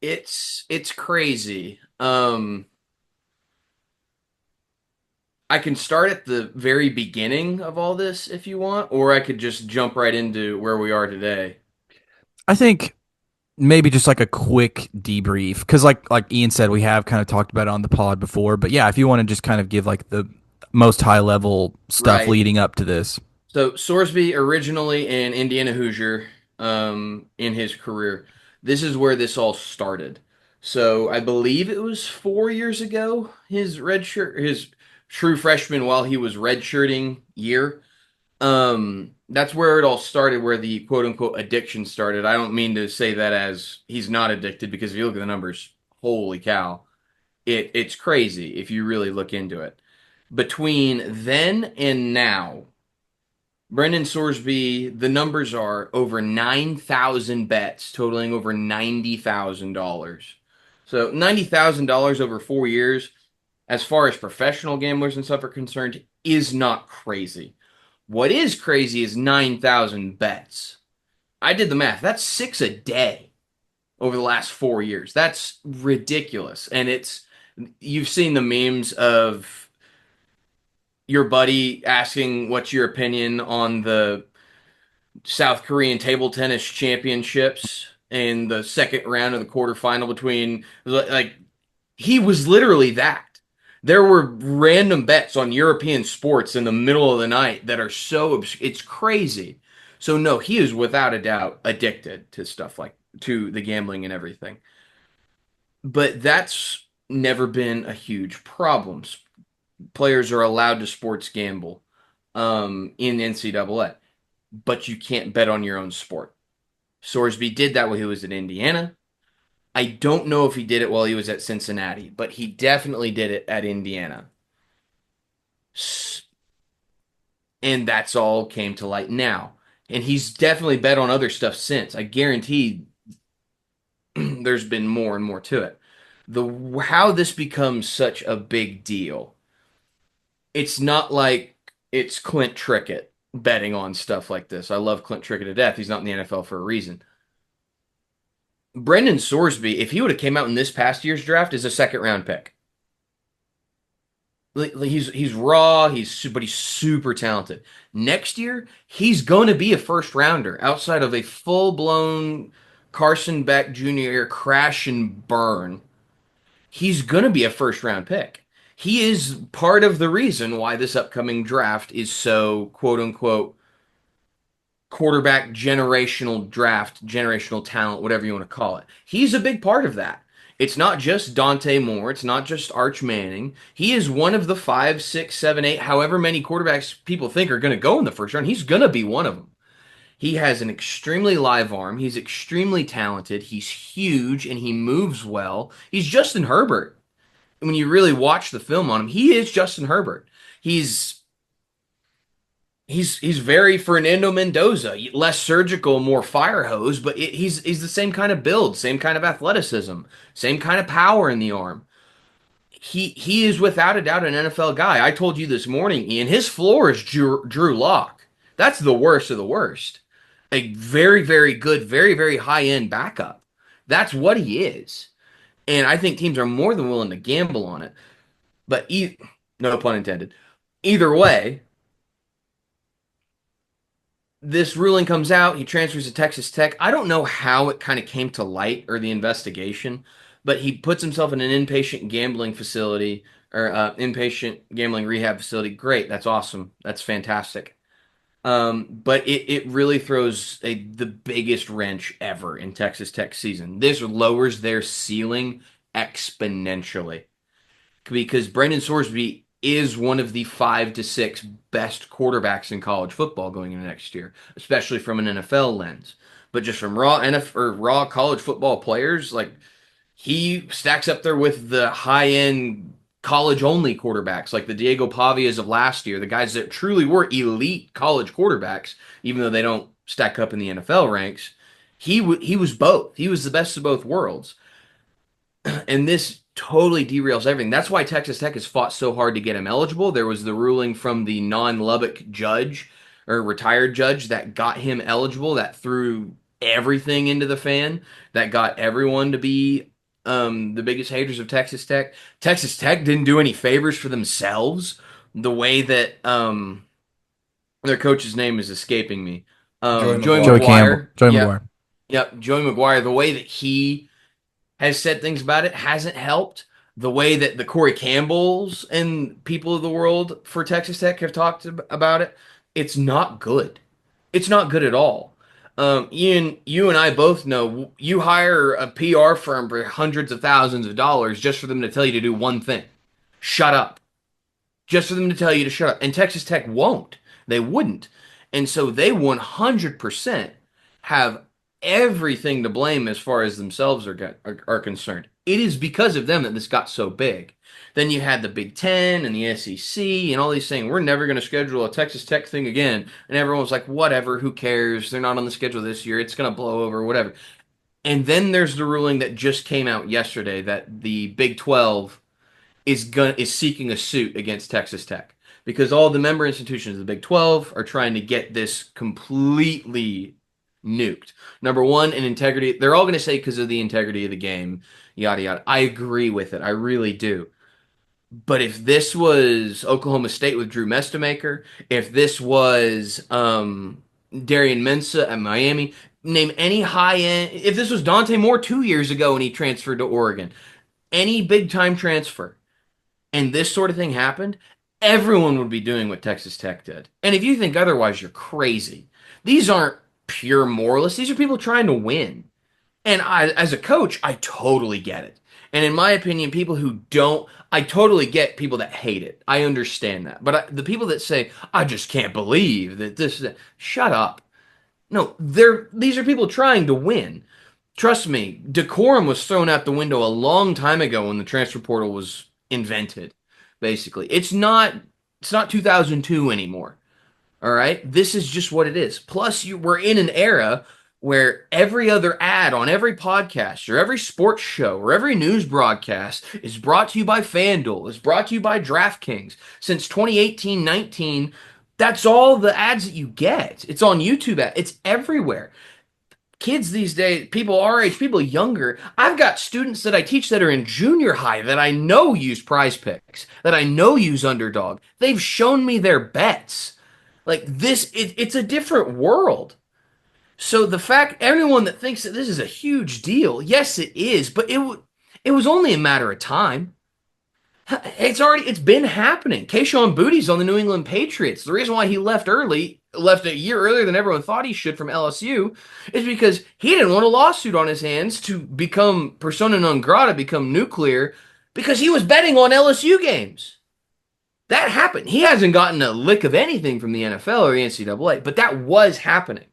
It's crazy. I can start at the very beginning of all this if you want, or I could just jump right into where we are today. I think maybe just like a quick debrief because like Ian said, we have kind of talked about it on the pod before. But yeah, if you want to just kind of give like the most high level stuff Right. leading up to this. So Sorsby originally an Indiana Hoosier in his career. This is where this all started. So I believe it was 4 years ago, his true freshman while he was redshirting year. That's where it all started, where the quote unquote addiction started. I don't mean to say that as he's not addicted, because if you look at the numbers, holy cow, it's crazy if you really look into it. Between then and now, Brendan Sorsby, the numbers are over 9,000 bets, totaling over $90,000. So $90,000 over 4 years, as far as professional gamblers and stuff are concerned, is not crazy. What is crazy is 9,000 bets. I did the math. That's six a day over the last 4 years. That's ridiculous. And you've seen the memes of your buddy asking what's your opinion on the South Korean table tennis championships in the second round of the quarterfinal between, like, he was literally that. There were random bets on European sports in the middle of the night that are it's crazy. So no, he is without a doubt addicted to stuff like to the gambling and everything. But that's never been a huge problem. Players are allowed to sports gamble in NCAA, but you can't bet on your own sport. Sorsby did that while he was in Indiana. I don't know if he did it while he was at Cincinnati, but he definitely did it at Indiana. And that's all came to light now. And he's definitely bet on other stuff since. I guarantee there's been more and more to it. The how this becomes such a big deal. It's not like it's Clint Trickett betting on stuff like this. I love Clint Trickett to death. He's not in the NFL for a reason. Brendan Sorsby, if he would have came out in this past year's draft, is a second round pick. He's raw, but he's super talented. Next year, he's going to be a first rounder outside of a full blown Carson Beck Jr. crash and burn. He's going to be a first round pick. He is part of the reason why this upcoming draft is so quote unquote quarterback generational draft, generational talent, whatever you want to call it. He's a big part of that. It's not just Dante Moore. It's not just Arch Manning. He is one of the 5, 6, 7, 8, however many quarterbacks people think are going to go in the first round. He's going to be one of them. He has an extremely live arm. He's extremely talented. He's huge and he moves well. He's Justin Herbert. When you really watch the film on him, he is Justin Herbert. He's very Fernando Mendoza, less surgical, more fire hose, but he's the same kind of build, same kind of athleticism, same kind of power in the arm. He is without a doubt an NFL guy. I told you this morning, Ian, his floor is Drew Lock. That's the worst of the worst. A very, very good, very, very high end backup. That's what he is. And I think teams are more than willing to gamble on it. But no pun intended. Either way, this ruling comes out. He transfers to Texas Tech. I don't know how it kind of came to light or the investigation, but he puts himself in an inpatient gambling facility or inpatient gambling rehab facility. Great. That's awesome. That's fantastic. But it really throws the biggest wrench ever in Texas Tech season. This lowers their ceiling exponentially because Brendan Sorsby is one of the 5 to 6 best quarterbacks in college football going into next year, especially from an NFL lens. But just from raw NFL or raw college football players, like he stacks up there with the high end college only quarterbacks like the Diego Pavias of last year, the guys that truly were elite college quarterbacks, even though they don't stack up in the NFL ranks. He was both. He was the best of both worlds. And this totally derails everything. That's why Texas Tech has fought so hard to get him eligible. There was the ruling from the non-Lubbock judge or retired judge that got him eligible, that threw everything into the fan, that got everyone to be the biggest haters of Texas Tech. Texas Tech didn't do any favors for themselves. The way that their coach's name is escaping me. Joey McGuire. Joey McGuire. Yep, Joey McGuire. The way that he has said things about it hasn't helped. The way that the Corey Campbells and people of the world for Texas Tech have talked about it, it's not good. It's not good at all. Ian, you and I both know you hire a PR firm for hundreds of thousands of dollars just for them to tell you to do one thing. Shut up. Just for them to tell you to shut up. And Texas Tech won't. They wouldn't. And so they 100% have everything to blame as far as themselves are concerned. It is because of them that this got so big. Then you had the Big Ten and the SEC and all these saying, we're never going to schedule a Texas Tech thing again. And everyone was like, whatever, who cares? They're not on the schedule this year. It's going to blow over, whatever. And then there's the ruling that just came out yesterday that the Big 12 is seeking a suit against Texas Tech because all the member institutions of the Big 12 are trying to get this completely nuked. Number one, in integrity. They're all going to say because of the integrity of the game, yada, yada. I agree with it. I really do. But if this was Oklahoma State with Drew Mestamaker, if this was Darian Mensah at Miami, name any high-end, if this was Dante Moore 2 years ago and he transferred to Oregon, any big-time transfer, and this sort of thing happened, everyone would be doing what Texas Tech did. And if you think otherwise, you're crazy. These aren't pure moralists. These are people trying to win. And as a coach, I totally get it. And in my opinion, people who don't, I totally get people that hate it. I understand that. But the people that say, I just can't believe that this, shut up. No, these are people trying to win. Trust me, decorum was thrown out the window a long time ago when the transfer portal was invented, basically. It's not 2002 anymore. All right? This is just what it is. Plus, we're in an era where every other ad on every podcast or every sports show or every news broadcast is brought to you by FanDuel, is brought to you by DraftKings. Since 2018-19, that's all the ads that you get. It's on YouTube. It's everywhere. kids these days, people our age, people younger, I've got students that I teach that are in junior high that I know use Prize Picks, that I know use Underdog. They've shown me their bets. Like this, it's a different world. So the fact, everyone that thinks that this is a huge deal, yes, it is, but it was only a matter of time. It's been happening. Kayshon Boutte's on the New England Patriots. The reason why he left a year earlier than everyone thought he should from LSU, is because he didn't want a lawsuit on his hands to become persona non grata, become nuclear, because he was betting on LSU games. That happened. He hasn't gotten a lick of anything from the NFL or the NCAA, but that was happening.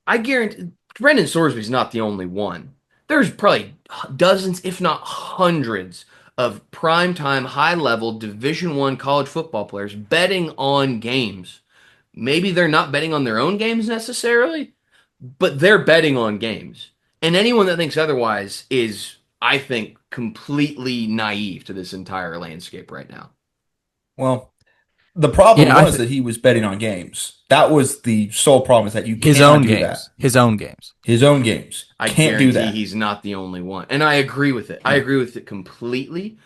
I guarantee Brendan Sorsby's not the only one. There's probably dozens, if not hundreds, of primetime, high-level Division I college football players betting on games. Maybe they're not betting on their own games necessarily, but they're betting on games. And anyone that thinks otherwise is, I think, completely naive to this entire landscape right now. Well, the problem Yeah, was that he was betting on games. That was the sole problem, is that you his cannot own do games. that. His own games. His own games. I Can't do guarantee that. he's not the only one. And I agree with it. I agree with it completely.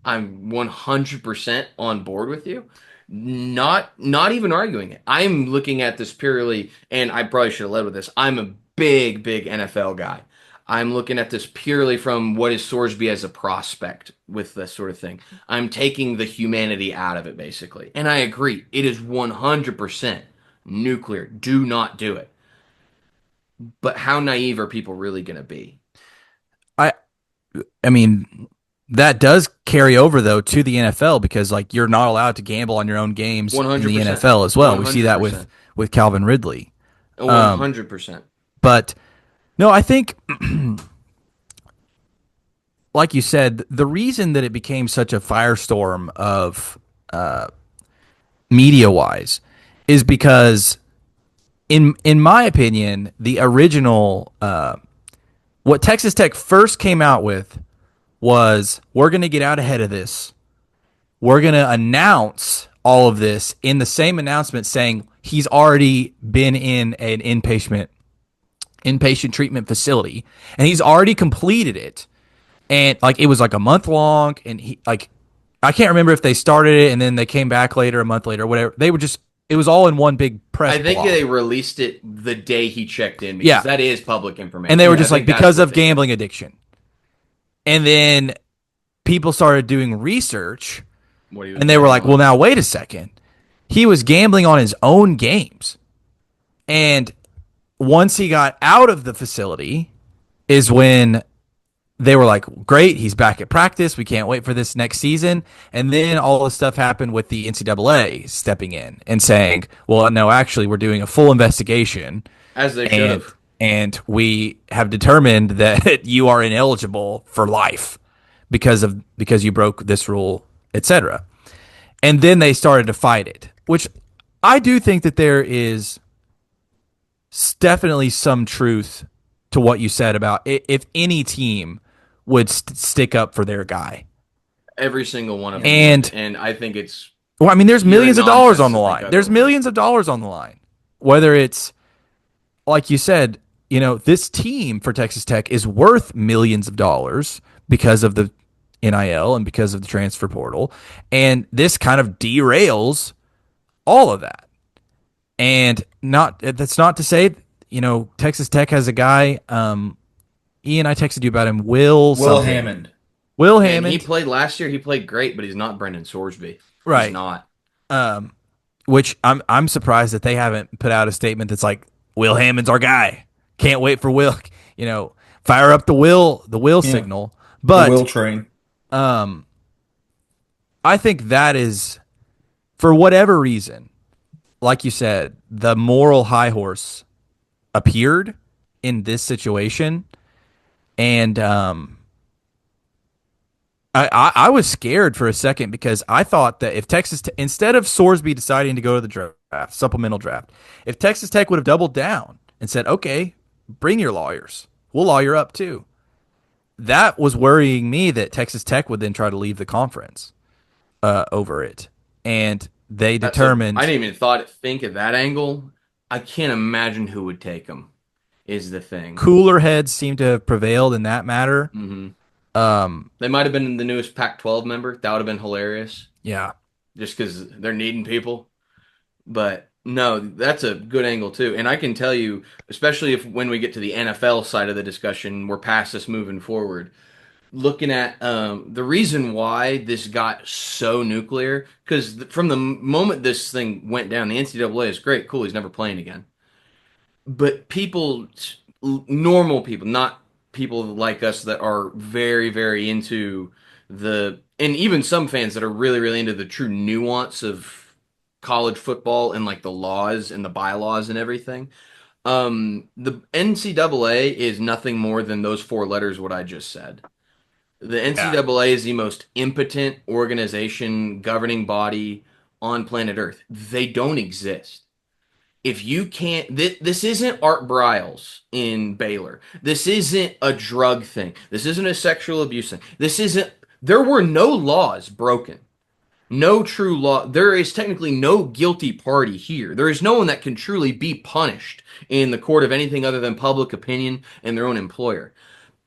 I'm 100% on board with you. Not even arguing it. I'm looking at this purely, and I probably should have led with this. I'm a big NFL guy. I'm looking at this purely from what is Sorsby as a prospect with this sort of thing. I'm taking the humanity out of it, basically. And I agree. It is 100% nuclear. Do not do it. But how naive are people really going to be? I mean, that does carry over though to the NFL, because like you're not allowed to gamble on your own games 100%. in the NFL as well. 100%. We see that with Calvin Ridley. 100%. But no, I think like you said, the reason that it became such a firestorm of media wise is because in my opinion, the original what Texas Tech first came out with was, we're going to get out ahead of this. We're going to announce all of this in the same announcement, saying he's already been in an inpatient treatment facility and he's already completed it. And like it was like a month long, and he like, I can't remember if they started it and then they came back later, a month later, whatever. They were just, it was all in one big press I think block. they released it the day he checked in, because that is public information. And they were just like, because of gambling addiction. And then people started doing research, and they were like, well, now wait a second. He was gambling on his own games. And once he got out of the facility is when they were like, great, he's back at practice. We can't wait for this next season. And then all this stuff happened with the NCAA stepping in and saying, well, no, actually, we're doing a full investigation. As they should have. And we have determined that you are ineligible for life because you broke this rule, etc. And then they started to fight it, which I do think that there is definitely some truth to what you said about if any team would stick up for their guy. Every single one of them. And I think it's... Well, I mean, there's millions of dollars on the line. There's millions of dollars on the line. Whether it's, like you said, you know, this team for Texas Tech is worth millions of dollars because of the NIL and because of the transfer portal. And this kind of derails all of that. And that's not to say, you know, Texas Tech has a guy, Ian, I texted you about him, Will Hammond. Will Hammond. He played last year. He played great, but he's not Brendan Sorsby. Right. He's not. Which I'm surprised that they haven't put out a statement that's like, Will Hammond's our guy. Can't wait for Will. You know, fire up the Will signal. But the Will train. I think that is, for whatever reason, like you said, the moral high horse appeared in this situation. And I was scared for a second, because I thought that if instead of Sorsby deciding to go to the draft, supplemental draft, if Texas Tech would have doubled down and said, okay, bring your lawyers, we'll lawyer up too. That was worrying me, that Texas Tech would then try to leave the conference over it. And they determined... I didn't even think of that angle. I can't imagine who would take him. Is the thing. Cooler heads seem to have prevailed in that matter. Hmm. Um, They might have been the newest Pac-12 member. That would have been hilarious, yeah. just because they're needing people. But no, that's a good angle too. And I can tell you, especially if when we get to the NFL side of the discussion, we're past this moving forward. Looking at the reason why this got so nuclear, because from the moment this thing went down, the NCAA is great, cool, he's never playing again. But people, normal people, not people like us that are very, very into and even some fans that are really, really into the true nuance of college football and like the laws and the bylaws and everything. The NCAA is nothing more than those four letters, what I just said. The Yeah. NCAA is the most impotent organization, governing body on planet Earth. They don't exist. If you can't, this isn't Art Briles in Baylor. This isn't a drug thing. This isn't a sexual abuse thing. This isn't, there were no laws broken. No true law. There is technically no guilty party here. There is no one that can truly be punished in the court of anything other than public opinion and their own employer.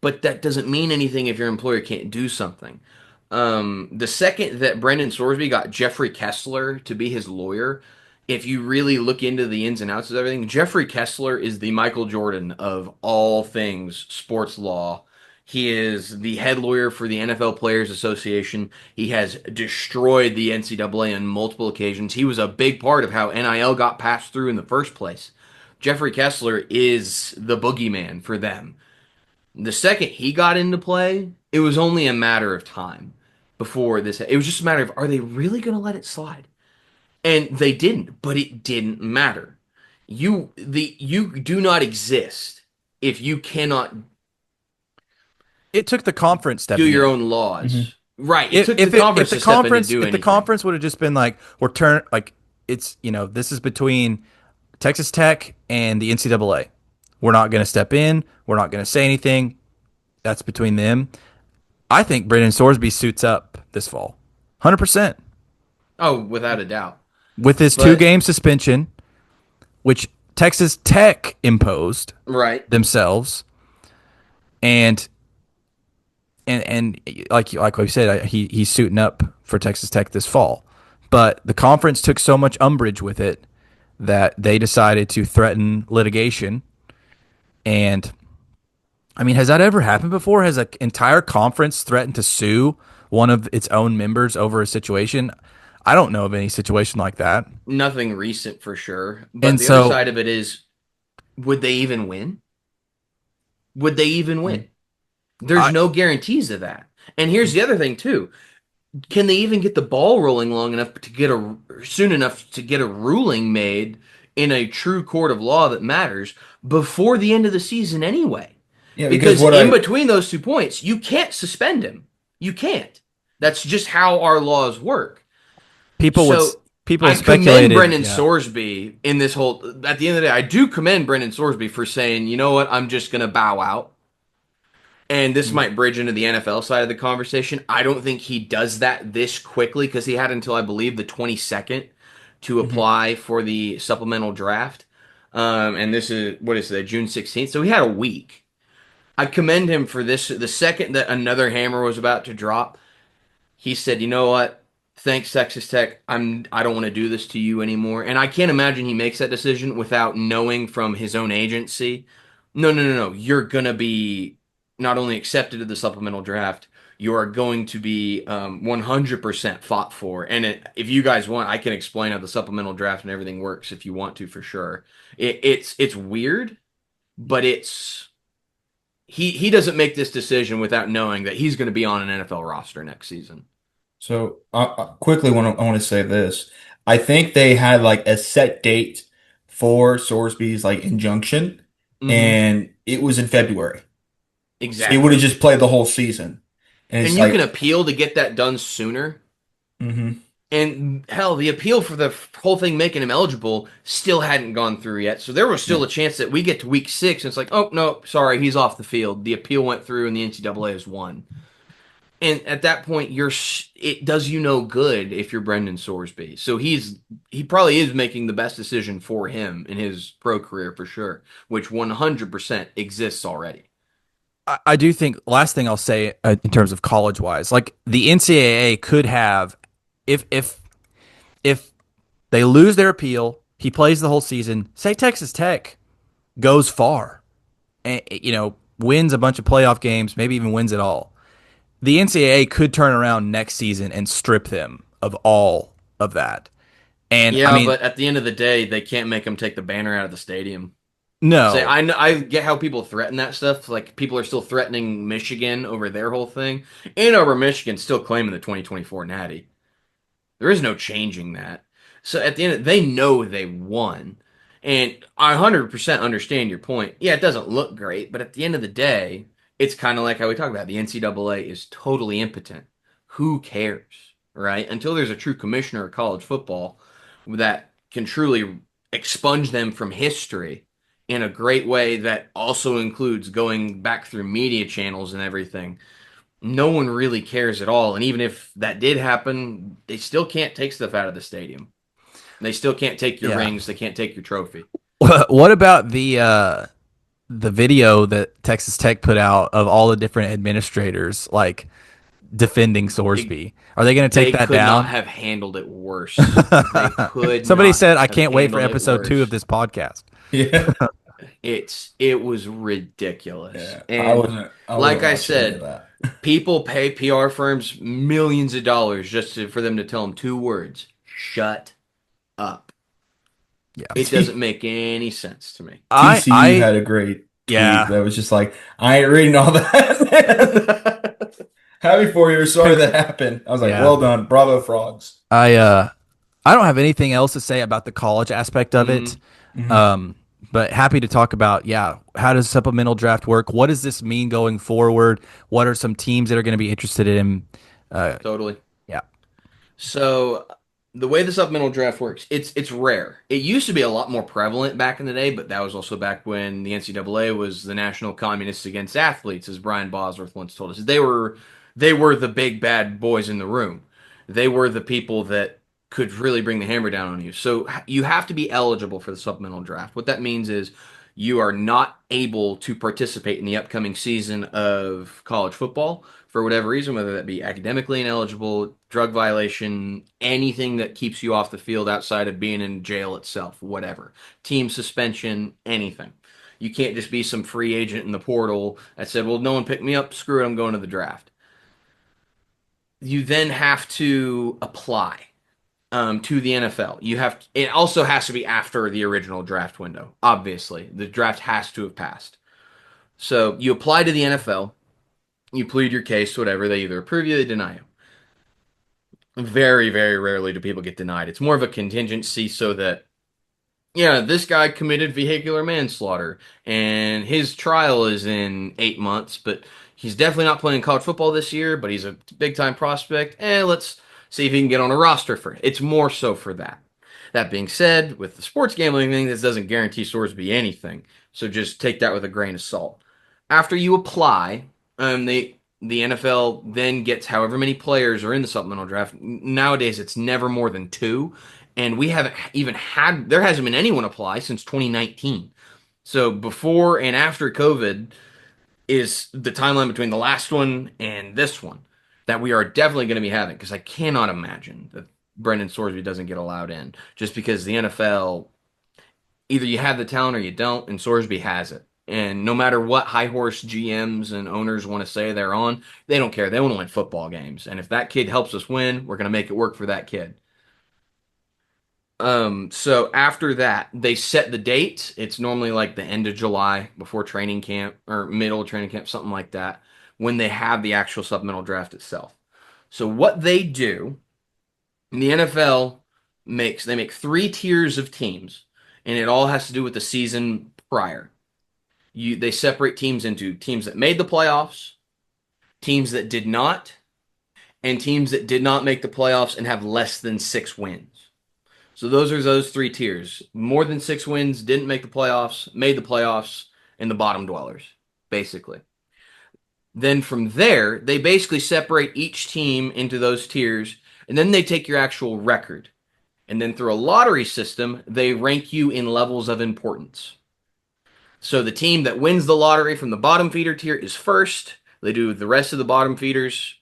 But that doesn't mean anything if your employer can't do something. The second that Brendan Sorsby got Jeffrey Kessler to be his lawyer, if you really look into the ins and outs of everything, Jeffrey Kessler is the Michael Jordan of all things sports law. He is the head lawyer for the NFL Players Association. He has destroyed the NCAA on multiple occasions. He was a big part of how NIL got passed through in the first place. Jeffrey Kessler is the boogeyman for them. The second he got into play, it was only a matter of time before this. It was just a matter of, are they really going to let it slide? And they didn't, but it didn't matter. You do not exist if you cannot It took the conference do stepping your in. own laws. Mhm. Right. It took the conference to step in to do if the anything. conference would have just been like, it's, this is between Texas Tech and the NCAA. We're not going to step in. We're not going to say anything. That's between them. I think Brendan Sorsby suits up this fall. 100%. Oh, without a doubt. With his But 2-game suspension, which Texas Tech imposed right. themselves. And like we said, he's suiting up for Texas Tech this fall. But the conference took so much umbrage with it that they decided to threaten litigation. And I mean, has that ever happened before? Has an entire conference threatened to sue one of its own members over a situation? I don't know of any situation like that. Nothing recent for sure. But And the other so side of it is, would they even win? Would they even win? There's I, no guarantees of that. And here's the other thing too. Can they even get the ball rolling long enough to get soon enough to get a ruling made in a true court of law that matters before the end of the season anyway? Yeah, Because in between those 2 points, you can't suspend him. You can't. That's just how our laws work. people would So people I speculated. commend Brendan Yeah. Sorsby in this whole. At the end of the day, I do commend Brendan Sorsby for saying, you know what, I'm just going to bow out. And this might bridge into the NFL side of the conversation. I don't think he does that this quickly because he had until, I believe, the 22nd to apply for the supplemental draft. And this is, what is that, June 16th? So he had a week. I commend him for this. The second that another hammer was about to drop, he said, "You know what? Thanks, Texas Tech. I don't want to do this to you anymore." And I can't imagine he makes that decision without knowing from his own agency, no, no, no, no. You're gonna be not only accepted to the supplemental draft, you are going to be 100% fought for. And if you guys want, I can explain how the supplemental draft and everything works if you want to, for sure. It's weird, but he doesn't make this decision without knowing that he's going to be on an NFL roster next season. So quickly, I want to say this. I think they had like a set date for Sorsby's like injunction, and it was in February. Exactly. It would have just played the whole season, and it's you like, can appeal to get that done sooner. mhm. And hell, the appeal for the whole thing making him eligible still hadn't gone through yet. So there was still a chance that we get to week 6 and it's like, oh, no, sorry, he's off the field. The appeal went through and the NCAA has won. And at that point, it does you no good if you're Brendan Sorsby. So he probably is making the best decision for him in his pro career for sure, which 100% exists already. I do think last thing I'll say in terms of college wise, like the NCAA could have, if they lose their appeal, he plays the whole season. Say Texas Tech goes far, and wins a bunch of playoff games, maybe even wins it all. The NCAA could turn around next season and strip them of all of that. And I Yeah, mean, but at the end of the day, they can't make him take the banner out of the stadium. Say, no, I get how people threaten that stuff. Like people are still threatening Michigan over their whole thing. Ann Arbor, Michigan, still claiming the 2024 Natty. There is no changing that. So at the end, they know they won, and I 100% understand your point. Yeah, it doesn't look great, but at the end of the day, it's kind of like how we talk about the NCAA is totally impotent. Who cares, right? Until there's a true commissioner of college football that can truly expunge them from history in a great way that also includes going back through media channels and everything, no one really cares at all. And even if that did happen, they still can't take stuff out of the stadium. They still can't take your yeah. rings. They can't take your trophy. What about the video that Texas Tech put out of all the different administrators like defending They, Sorsby? Are they going to take they that could not down? have handled it worse. They could Somebody not said I have can't wait for handled it episode 2 of worse. this podcast. Yeah. It was ridiculous. Yeah. And I like wasn't I watching any of said, that. people pay PR firms millions of dollars for them to tell them two words: shut up. Yeah. It doesn't make any sense to me. TCU I had a great tweet yeah. that was just like, I ain't reading all that. Happy for you. Sorry that happened. I was like, Yeah. well done. Bravo, frogs. I don't have anything else to say about the college aspect of it. Mhm. Mhm. Um, but happy to talk about, yeah, how does supplemental draft work? What does this mean going forward? What are some teams that are going to be interested in? Uh, Totally. yeah. So the way the supplemental draft works, it's rare. It used to be a lot more prevalent back in the day, but that was also back when the NCAA was the national communists against athletes, as Brian Bosworth once told us. They were the big bad boys in the room. They were the people that could really bring the hammer down on you. So you have to be eligible for the supplemental draft. What that means is you are not able to participate in the upcoming season of college football for whatever reason, whether that be academically ineligible, drug violation, anything that keeps you off the field outside of being in jail itself, whatever, team suspension, anything. You can't just be some free agent in the portal that said, well, no one picked me up, screw it, I'm going to the draft. You then have to apply to the NFL. It also has to be after the original draft window. Obviously, the draft has to have passed. So you apply to the NFL, you plead your case, whatever. They either approve you, they deny you. Very, very rarely do people get denied. It's more of a contingency so that, yeah, this guy committed vehicular manslaughter and his trial is in 8 months, but he's definitely not playing college football this year, but he's a big time prospect. And let's see if he can get on a roster for it. It's more so for that. That being said, with the sports gambling thing, this doesn't guarantee Sorsby anything. So just take that with a grain of salt. After you apply, the NFL then gets however many players are in the supplemental draft. Nowadays, it's never more than two, and we haven't even had there hasn't been anyone apply since 2019. So before and after COVID is the timeline between the last one and this one that we are definitely going to be having because I cannot imagine that Brendan Sorsby doesn't get allowed in just because the NFL either you have the talent or you don't, and Sorsby has it. And no matter what high horse GMs and owners want to say they're on, they don't care. They want to win football games. And if that kid helps us win, we're going to make it work for that kid. So after that, they set the date. It's normally like the end of July before training camp or middle of training camp, something like that, when they have the actual supplemental draft itself. So what they do, the NFL they make three tiers of teams, and it all has to do with the season prior. They separate teams into teams that made the playoffs, teams that did not, and teams that did not make the playoffs and have less than 6 wins. So those are those three tiers. More than 6 wins, didn't make the playoffs, made the playoffs, and the bottom dwellers, basically. Then from there, they basically separate each team into those tiers, and then they take your actual record. And then through a lottery system, they rank you in levels of importance. So the team that wins the lottery from the bottom feeder tier is first. They do the rest of the bottom feeders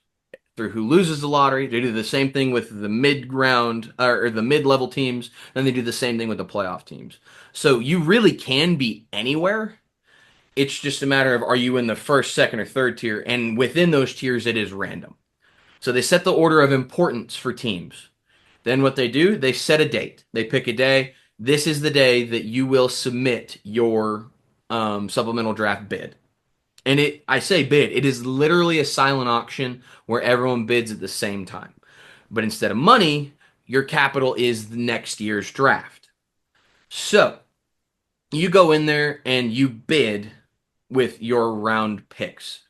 through who loses the lottery. They do the same thing with the mid-ground or the mid-level teams. Then they do the same thing with the playoff teams. So you really can be anywhere. It's just a matter of are you in the first, second, or third tier, and within those tiers, it is random. So they set the order of importance for teams. Then what they do, they set a date. They pick a day. This is the day that you will submit your supplemental draft bid. And I say bid, it is literally a silent auction where everyone bids at the same time. But instead of money, your capital is the next year's draft. So you go in there and you bid with your round picks.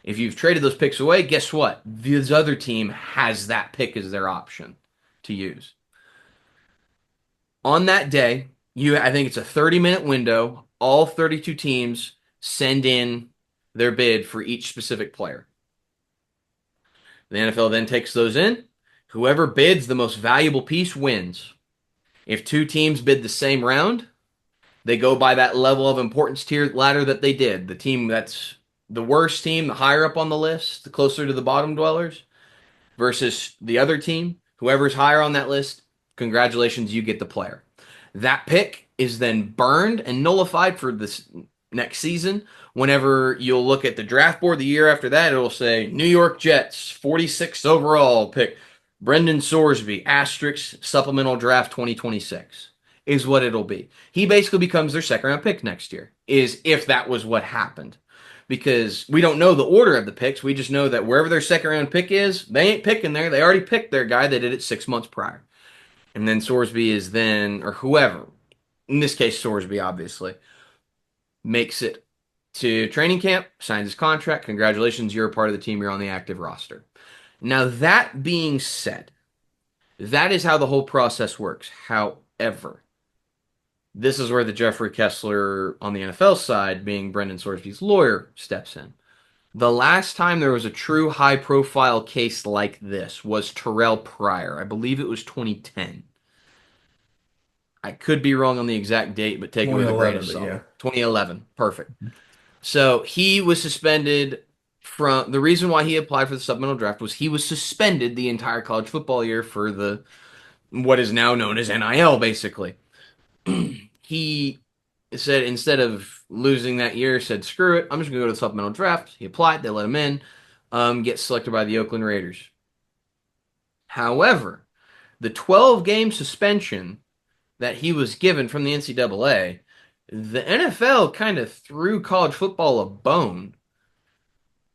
If you've traded those picks away, guess what? This other team has that pick as their option to use. On that day, I think it's a 30-minute window. All 32 teams send in their bid for each specific player. The NFL then takes those in. Whoever bids the most valuable piece wins. If two teams bid the same round, they go by that level of importance tier ladder that they did. The team that's the worst team, the higher up on the list, the closer to the bottom dwellers, versus the other team, whoever's higher on that list, congratulations, you get the player. That pick is then burned and nullified for this next season. Whenever you'll look at the draft board the year after that, it'll say New York Jets, 46th overall pick, Brendan Sorsby, asterisk, supplemental draft 2026, is what it'll be. He basically becomes their second round pick next year, is if that was what happened. Because we don't know the order of the picks. We just know that wherever their second round pick is, they ain't picking there. They already picked their guy. They did it 6 months prior. And then Sorsby is then, or whoever, in this case Sorsby obviously, makes it to training camp, signs his contract. Congratulations, you're a part of the team. You're on the active roster. Now, that being said, that is how the whole process works. However, this is where the Jeffrey Kessler on the NFL side, being Brendan Sorsby's lawyer, steps in. The last time there was a true high-profile case like this was Terrell Pryor. I believe it was 2010. I could be wrong on the exact date, but take it with a grain of salt. Yeah. 2011. Perfect. So he was suspended from... The reason why he applied for the supplemental draft was he was suspended the entire college football year for the what is now known as NIL, basically. He said instead of losing that year, said, screw it, I'm just going to go to the supplemental draft. He applied. They let him in. Get selected by the Oakland Raiders. However, the 12-game suspension that he was given from the NCAA, the NFL kind of threw college football a bone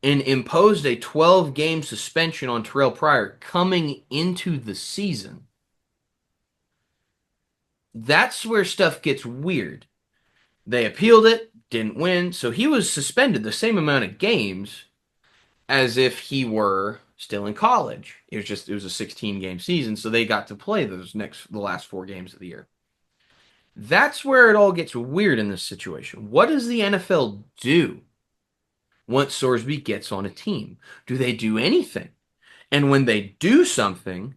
and imposed a 12-game suspension on Terrell Pryor coming into the season. That's where stuff gets weird. They appealed it, didn't win, so he was suspended the same amount of games as if he were still in college. It was a 16-game season, so they got to play the last 4 games of the year. That's where it all gets weird in this situation. What does the NFL do once Sorsby gets on a team? Do they do anything? And when they do something,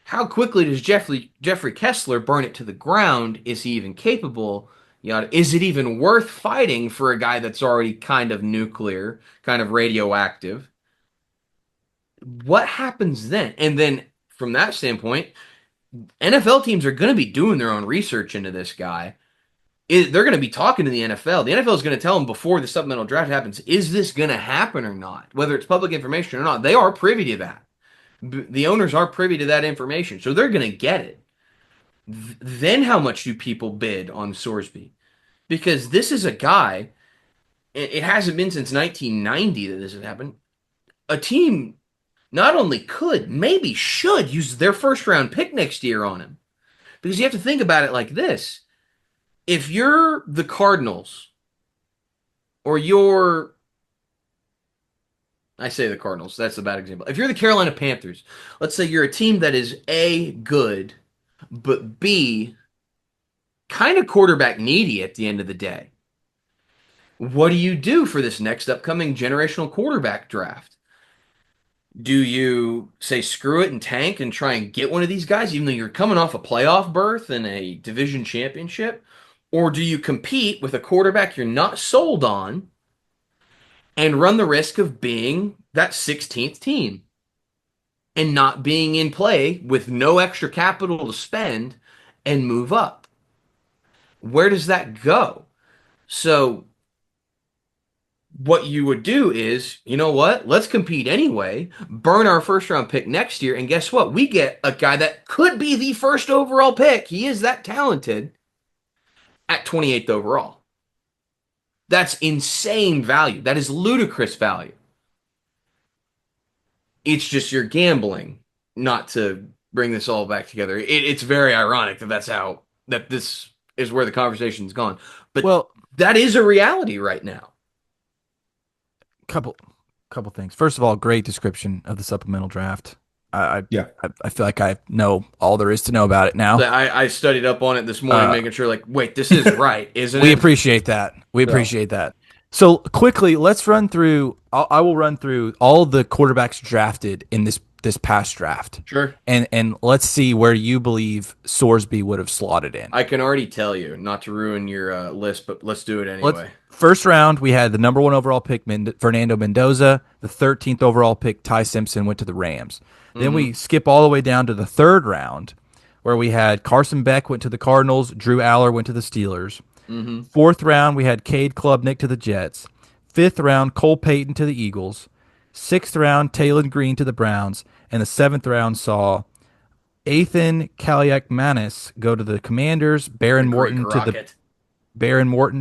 how quickly does Jeffrey Kessler burn it to the ground? Is he even capable? Is it even worth fighting for a guy that's already kind of nuclear, kind of radioactive? What happens then? And then from that standpoint, NFL teams are going to be doing their own research into this guy. They're going to be talking to the NFL. The NFL is going to tell them before the supplemental draft happens, is this going to happen or not? Whether it's public information or not, they are privy to that. The owners are privy to that information, so they're going to get it. Then how much do people bid on Sorsby? Because this is a guy, it hasn't been since 1990 that this has happened. A team not only could, maybe should use their first round pick next year on him. Because you have to think about it like this. If you're the Cardinals, or I say the Cardinals, that's a bad example. If you're the Carolina Panthers, let's say you're a team that is A, good, but B, kind of quarterback needy at the end of the day. What do you do for this next upcoming generational quarterback draft? Do you say screw it and tank and try and get one of these guys, even though you're coming off a playoff berth in a division championship? Or do you compete with a quarterback you're not sold on and run the risk of being that 16th team and not being in play with no extra capital to spend and move up? Where does that go? So what you would do is, you know what? Let's compete anyway, burn our first round pick next year, and guess what? We get a guy that could be the first overall pick. He is that talented at 28th overall. That's insane value. That is ludicrous value. It's just you're gambling, not to bring this all back together. It's very ironic that this is where the conversation's gone. But Well, that is a reality right now. couple couple things. First of all, great description of the supplemental draft. Yeah. I feel like I know all there is to know about it now. I studied up on it this morning, making sure, like, wait, this is right, isn't We it? appreciate that. We appreciate that. So quickly, let's run through. I will run through all the quarterbacks drafted in this past draft. Sure. And let's see where you believe Sorsby would have slotted in. I can already tell you, not to ruin your list, but let's do it anyway. First round, we had the number 1 overall pick, Fernando Mendoza. The 13th overall pick, Ty Simpson, went to the Rams. Then we skip all the way down to the third round, where we had Carson Beck went to the Cardinals, Drew Aller went to the Steelers. Fourth round, we had Cade Klubnik to the Jets. Fifth round, Cole Payton to the Eagles. Sixth round, Taylor Green to the Browns. And the seventh round saw Ethan Kaliakmanis go to the Commanders, Baron Morton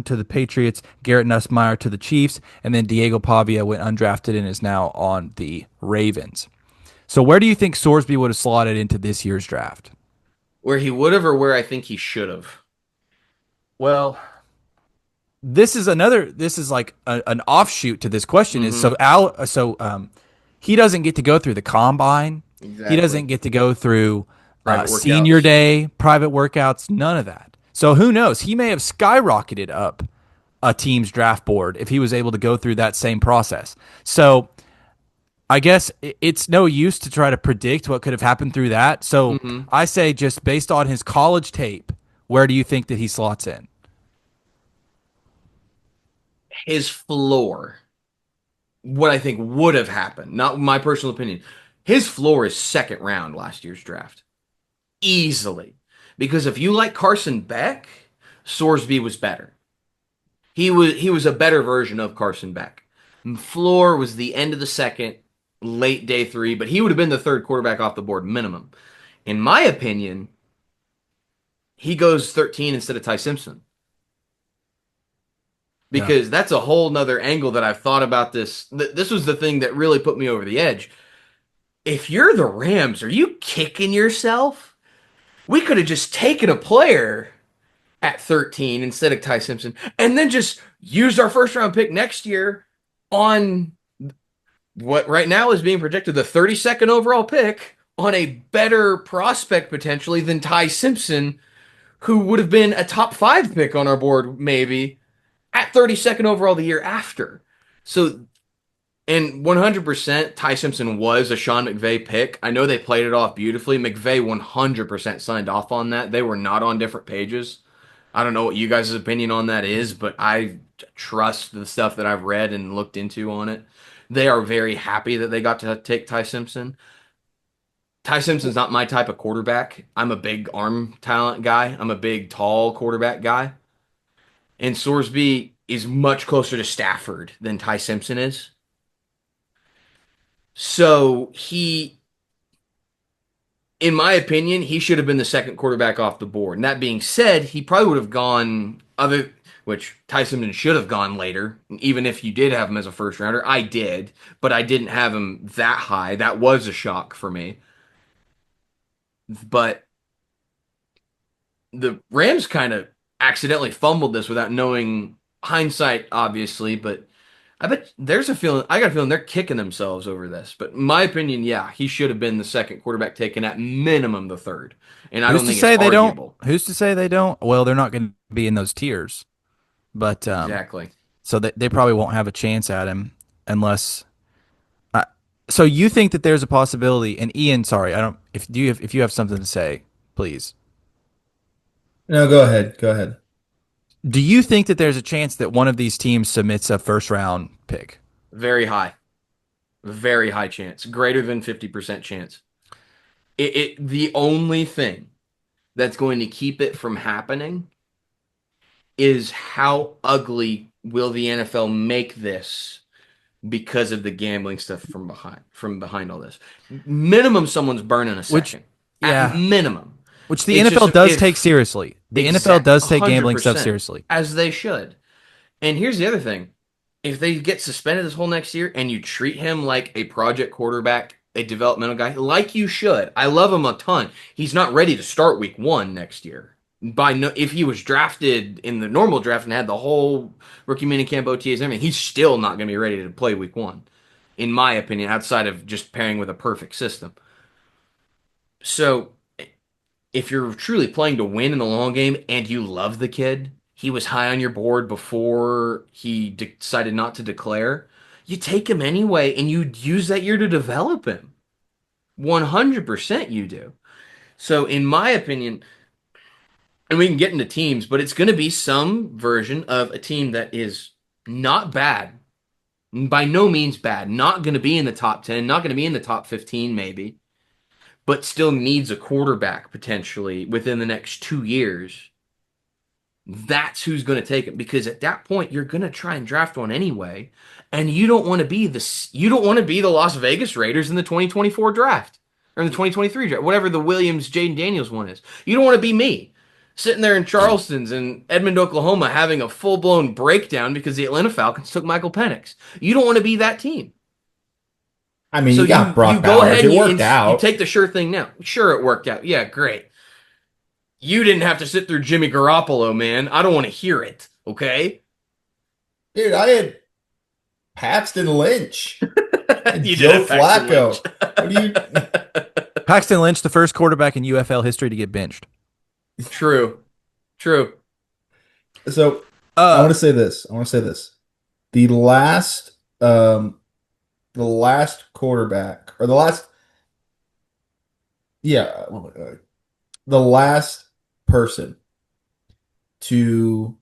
to the Patriots, Garrett Nussmeier to the Chiefs, and then Diego Pavia went undrafted and is now on the Ravens. So where do you think Sorsby would have slotted into this year's draft? Where he would have, or where I think he should have? Well, this is like an offshoot to this question. Is he doesn't get to go through the combine. Exactly. He doesn't get to go through Private senior workouts. day, private workouts, none of that. So who knows? He may have skyrocketed up a team's draft board if he was able to go through that same process. So I guess it's no use to try to predict what could have happened through that. So I say, just based on his college tape, where do you think that he slots in? His floor, what I think would have happened, not my personal opinion. His floor is second round last year's draft. Easily. Because if you like Carson Beck, Sorsby was better. He was a better version of Carson Beck. Floor was the end of the second, late day 3, but he would have been the third quarterback off the board minimum. In my opinion, he goes 13 instead of Ty Simpson. Because that's a whole nother angle that I've thought about this. This was the thing that really put me over the edge. If you're the Rams, are you kicking yourself? We could have just taken a player at 13 instead of Ty Simpson and then just used our first round pick next year on what right now is being projected the 32nd overall pick on a better prospect potentially than Ty Simpson, who would have been a top 5 pick on our board maybe at 32nd overall the year after. So, and 100% Ty Simpson was a Sean McVay pick. I know they played it off beautifully. McVay 100% signed off on that. They were not on different pages. I don't know what you guys' opinion on that is, but I trust the stuff that I've read and looked into on it. They are very happy that they got to take Ty Simpson. Ty Simpson's not my type of quarterback. I'm a big arm talent guy. I'm a big, tall quarterback guy. And Sorsby is much closer to Stafford than Ty Simpson is. So in my opinion, he should have been the second quarterback off the board. And that being said, he probably would have gone which Ty Simpson should have gone later, even if you did have him as a first rounder. I did, but I didn't have him that high. That was a shock for me. But the Rams kind of accidentally fumbled this without knowing hindsight, obviously, but I bet I got a feeling they're kicking themselves over this. But in my opinion, yeah, he should have been the second quarterback taken, at minimum the third. And I don't think it's arguable. Who's to say they don't? Well, they're not going to be in those tiers. But Exactly. so they probably won't have a chance at him unless. Uh, so you think that there's a possibility? And Ian, sorry, I don't. If you have something to say, please. No, go ahead. Go ahead. Do you think that there's a chance that one of these teams submits a first round pick? Very high. Very high chance. Greater than 50% chance. The only thing that's going to keep it from happening is how ugly will the NFL make this because of the gambling stuff from behind all this. Minimum someone's burning a second. At minimum. Which the It's NFL just does take seriously. The NFL does take gambling stuff 100%, seriously. as they should. And here's the other thing. If they get suspended this whole next year and you treat him like a project quarterback, a developmental guy, like you should. I love him a ton. He's not ready to start week 1 next year. If he was drafted in the normal draft and had the whole rookie minicamp OTAs and everything, he's still not going to be ready to play week 1, in my opinion, outside of just pairing with a perfect system. So if you're truly playing to win in the long game and you love the kid, he was high on your board before he decided not to declare, you take him anyway and you use that year to develop him. 100% you do. So in my opinion, and we can get into teams, but it's going to be some version of a team that is not bad, by no means bad, not going to be in the top 10, not going to be in the top 15 maybe, but still needs a quarterback potentially within the next 2 years. That's who's going to take it, because at that point you're going to try and draft one anyway, and you don't want to be the Las Vegas Raiders in the 2024 draft or in the 2023 draft, whatever the Williams Jaden Daniels one is. You don't want to be me sitting there in Charleston's in Edmond, Oklahoma, having a full-blown breakdown because the Atlanta Falcons took Michael Penix. You don't want to be that team. I mean, So you got Brock go Bowers. ahead It and worked out. you take the sure thing now. Sure, it worked out. Yeah, great. You didn't have to sit through Jimmy Garoppolo, man. I don't want to hear it, okay? Dude, I had Paxton Lynch. You Joe did Paxton Flacco. Lynch. What do you? Paxton Lynch, the first quarterback in UFL history to get benched. True. So I want to say this. The last quarterback, or the last person to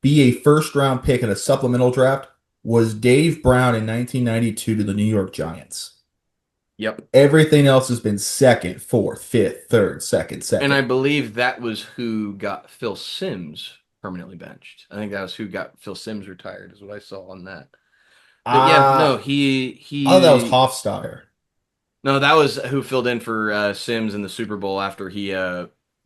be a first round pick in a supplemental draft was Dave Brown in 1992 to the New York Giants. Yep. Everything else has been second, fourth, fifth, third, second. And I believe that was who got Phil Simms permanently benched. I think that was who got Phil Simms retired, is what I saw on that. But yeah, no, he. Oh, that was Hofstadter. No, that was who filled in for Simms in the Super Bowl after he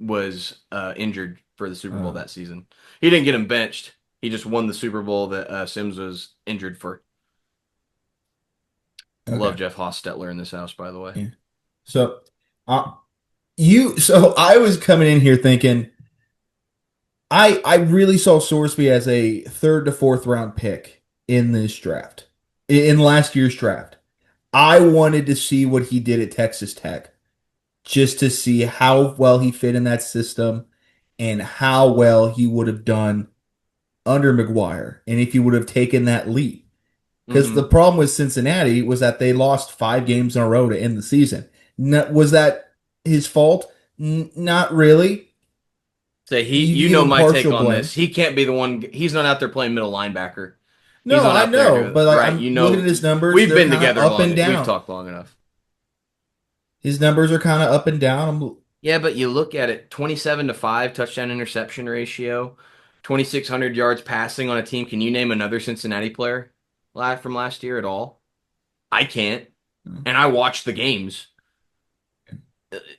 was injured for the Super Bowl that season. He didn't get him benched. He just won the Super Bowl that Simms was injured for. Okay. Love Jeff Hostetler in this house, by the way. Yeah. So I was coming in here thinking I really saw Sorsby as a 3rd to 4th round pick in this draft. In last year's draft. I wanted to see what he did at Texas Tech, just to see how well he fit in that system and how well he would have done under McGuire, and if he would have taken that leap. Because the problem with Cincinnati was that they lost 5 games in a row to end the season. Was that his fault? Not really. So you know my take on this. He can't be the one. He's not out there playing middle linebacker. No, I know, but like, right, I'm looking at his numbers. We've been together up and down. We've talked long enough. His numbers are kind of up and down. Yeah, but you look at it: 27-5 touchdown interception ratio, 2,600 yards passing on a team. Can you name another Cincinnati player from last year at all? I can't, and I watched the games.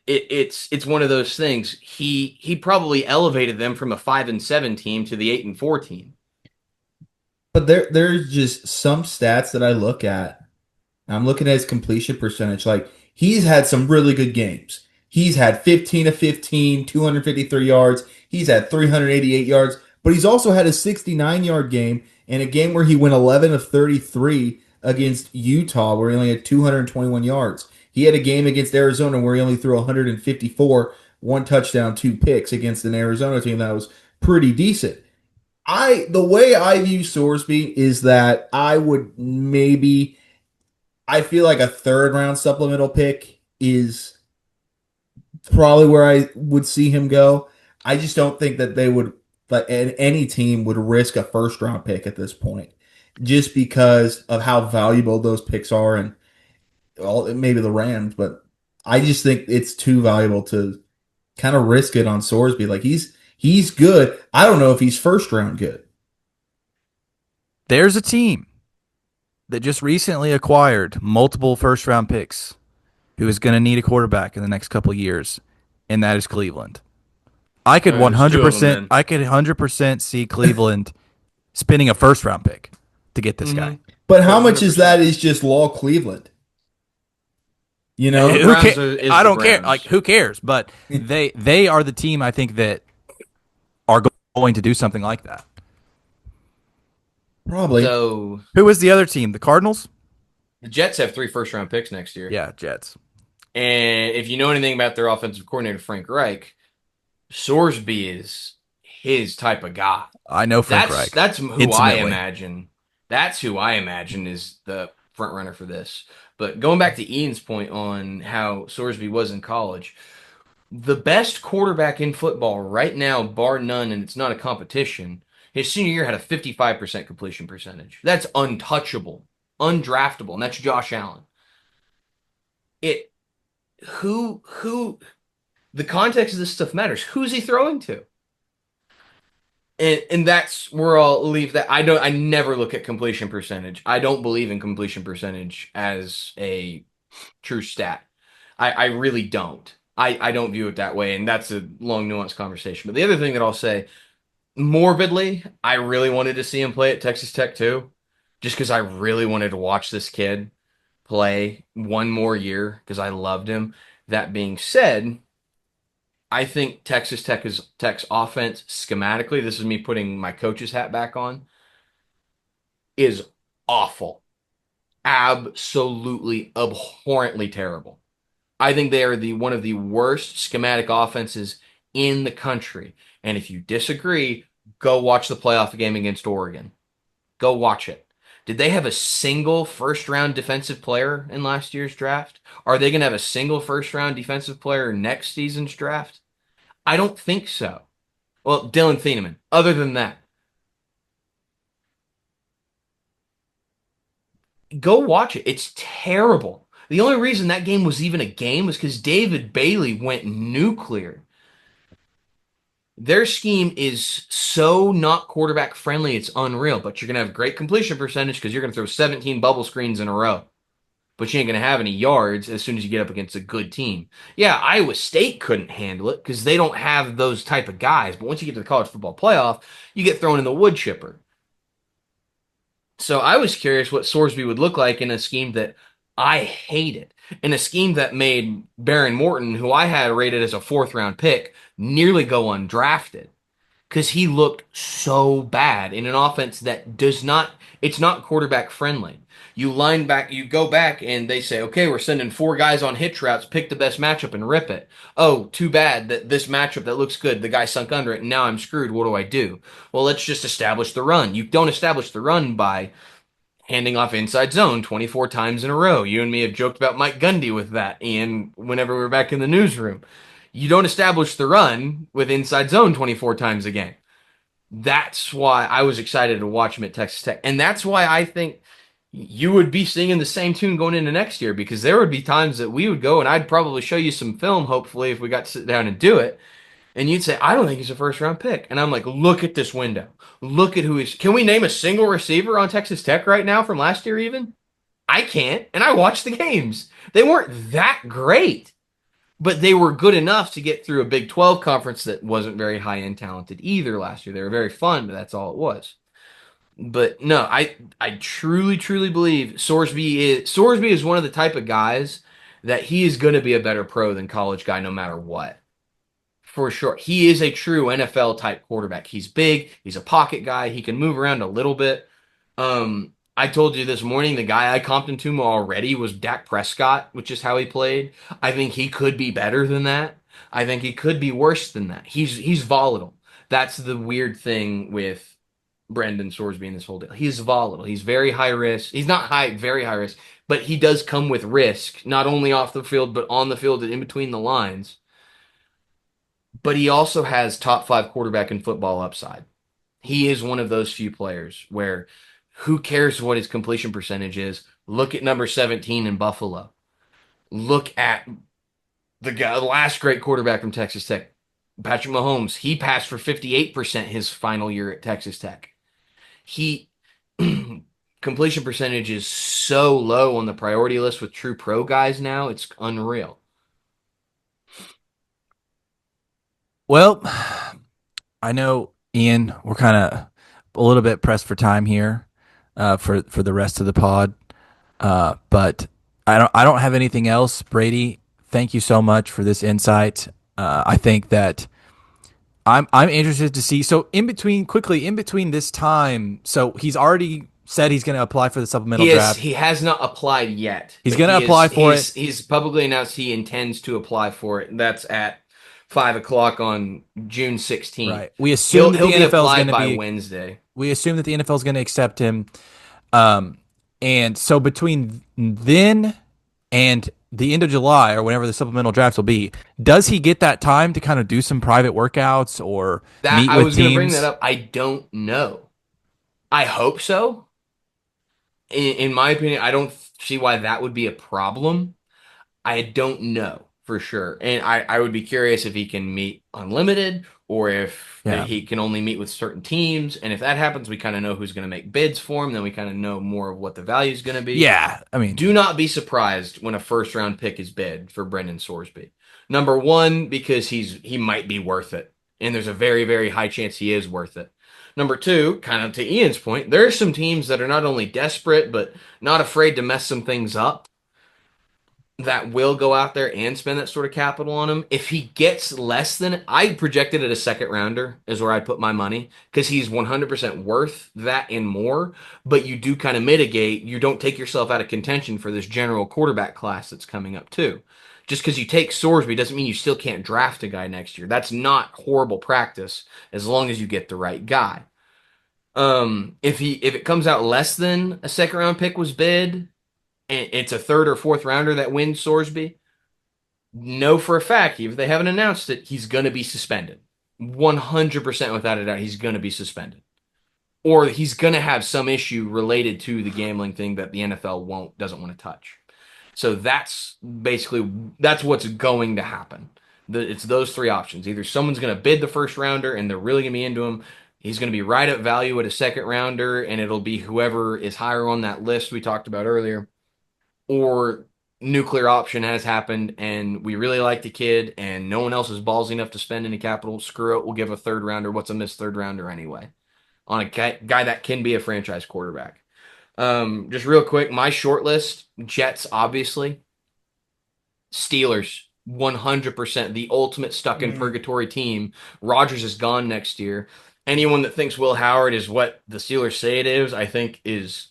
It's one of those things. He probably elevated them from a 5-7 team to the 8-4 team. But there's just some stats that I look at. I'm looking at his completion percentage. Like, he's had some really good games. He's had 15 of 15, 253 yards. He's had 388 yards. But he's also had a 69-yard game and a game where he went 11 of 33 against Utah, where he only had 221 yards. He had a game against Arizona where he only threw 154, 1 touchdown, 2 picks against an Arizona team that was pretty decent. The way I view Sorsby is that I feel like a third round supplemental pick is probably where I would see him go. I just don't think that they would, like, any team would risk a first round pick at this point, just because of how valuable those picks are, and all maybe the Rams, but I just think it's too valuable to kind of risk it on Sorsby. Like he's good. I don't know if he's first round good. There's a team that just recently acquired multiple first round picks who is going to need a quarterback in the next couple of years, and that is Cleveland. I could There's two of them 100%, then. I could 100% see Cleveland spending a first round pick to get this guy. But how Oh, much is 100%. that is just law Cleveland? You know? The Who Browns ca- is I the don't care. Browns. Like, who cares? But they are the team I think that are going to do something like that. Probably. So Who is the other team? The Cardinals? the Jets have 3 first-round picks next year. Yeah, Jets. And if you know anything about their offensive coordinator, Frank Reich, Sorsby is his type of guy. I know Frank Reich. That's who I intimately. imagine. That's who I imagine is the front runner for this. But going back to Ian's point on how Sorsby was in college, the best quarterback in football right now, bar none, and it's not a competition, his senior year had a 55% completion percentage. That's untouchable, undraftable, and that's Josh Allen. It who the context of this stuff matters. Who's he throwing to? And that's where I'll leave that. I never look at completion percentage. I don't believe in completion percentage as a true stat. I really don't. I don't view it that way, and that's a long, nuanced conversation. But the other thing that I'll say, morbidly, I really wanted to see him play at Texas Tech too, just because I really wanted to watch this kid play one more year because I loved him. That being said, I think Tech's offense schematically, this is me putting my coach's hat back on, is awful. Absolutely abhorrently terrible. I think they are the one of the worst schematic offenses in the country. And if you disagree, go watch the playoff game against Oregon. Go watch it. Did they have a single first round defensive player in last year's draft? Are they going to have a single first round defensive player next season's draft? I don't think so. Well, Dylan Thieneman. Other than that, go watch it. It's terrible. The only reason that game was even a game was because David Bailey went nuclear. Their scheme is so not quarterback friendly, it's unreal. But you're going to have great completion percentage because you're going to throw 17 bubble screens in a row. But you ain't going to have any yards as soon as you get up against a good team. Yeah, Iowa State couldn't handle it because they don't have those type of guys. But once you get to the college football playoff, you get thrown in the wood chipper. So I was curious what Sorsby would look like in a scheme that I hated. In a scheme that made Baron Morton, who I had rated as a 4th-round pick, nearly go undrafted. Because he looked so bad in an offense that it's not quarterback friendly. You go back and they say, okay, we're sending 4 guys on hitch routes, pick the best matchup and rip it. Oh, too bad that this matchup that looks good, the guy sunk under it, and now I'm screwed. What do I do? Well, let's just establish the run. You don't establish the run by handing off inside zone 24 times in a row. You and me have joked about Mike Gundy with that, Ian, whenever we were back in the newsroom. You don't establish the run with inside zone 24 times a game. That's why I was excited to watch him at Texas Tech. And that's why I think you would be singing the same tune going into next year, because there would be times that we would go and I'd probably show you some film, hopefully, if we got to sit down and do it. And you'd say, I don't think he's a first round pick. And I'm like, look at this window. Look at who is. Can we name a single receiver on Texas Tech right now from last year, even? I can't. And I watched the games. They weren't that great, but they were good enough to get through a Big 12 conference that wasn't very high end talented either last year. They were very fun, but that's all it was. But no, I truly, truly believe Sorsby is one of the type of guys that he is going to be a better pro than college guy no matter what. For sure. He is a true NFL type quarterback. He's big. He's a pocket guy. He can move around a little bit. I told you this morning, the guy I comped him to already was Dak Prescott, which is how he played. I think he could be better than that. I think he could be worse than that. He's volatile. That's the weird thing with Brendan Sorsby in this whole deal. He's volatile. He's very high risk. He's not very high risk, but he does come with risk, not only off the field, but on the field and in between the lines. But he also has top 5 quarterback in football upside. He is one of those few players where who cares what his completion percentage is? Look at number 17 in Buffalo. Look at the last great quarterback from Texas Tech, Patrick Mahomes. He passed for 58% his final year at Texas Tech. He completion percentage is so low on the priority list with true pro guys now. It's unreal. Well, I know, Ian, we're kind of a little bit pressed for time here for the rest of the pod. But I don't have anything else. Bradie, thank you so much for this insight. I think that I'm interested to see. So in between this time, so he's already said he's going to apply for the supplemental draft. He has not applied yet. He's going to apply for it. He's publicly announced he intends to apply for it. That's at 5:00 on June 16th. Right. We assume that the NFL is going to be Wednesday. We assume that the NFL is going to accept him. And so between then and the end of July or whenever the supplemental drafts will be, does he get that time to kind of do some private workouts or meet with teams? I was going to bring that up. I don't know. I hope so. In my opinion, I don't see why that would be a problem. I don't know for sure. And I would be curious if he can meet unlimited or if he can only meet with certain teams. And if that happens, we kind of know who's going to make bids for him. Then we kind of know more of what the value is going to be. Yeah. I mean, do not be surprised when a first-round pick is bid for Brendan Sorsby. Number one, because he might be worth it. And there's a very, very high chance he is worth it. Number two, kind of to Ian's point, there are some teams that are not only desperate, but not afraid to mess some things up that will go out there and spend that sort of capital on him. If he gets less than, I projected it a second rounder is where I'd put my money because he's 100% worth that and more. But you do kind of mitigate. You don't take yourself out of contention for this general quarterback class that's coming up too. Just because you take Sorsby doesn't mean you still can't draft a guy next year. That's not horrible practice as long as you get the right guy. If it comes out less than a second round pick was bid, and it's a third or fourth rounder that wins Sorsby, know for a fact, if they haven't announced it, he's going to be suspended. 100% without a doubt, he's going to be suspended. Or he's going to have some issue related to the gambling thing that the NFL doesn't want to touch. So that's what's going to happen. It's those three options. Either someone's going to bid the first rounder and they're really going to be into him. He's going to be right at value at a second rounder, and it'll be whoever is higher on that list we talked about earlier. Or nuclear option has happened, and we really like the kid, and no one else is ballsy enough to spend any capital. Screw it, we'll give a third rounder. What's a missed third rounder anyway? On a guy that can be a franchise quarterback. Just real quick, my short list, Jets, obviously. Steelers, 100%. The ultimate stuck in purgatory team. Rodgers is gone next year. Anyone that thinks Will Howard is what the Steelers say it is, I think is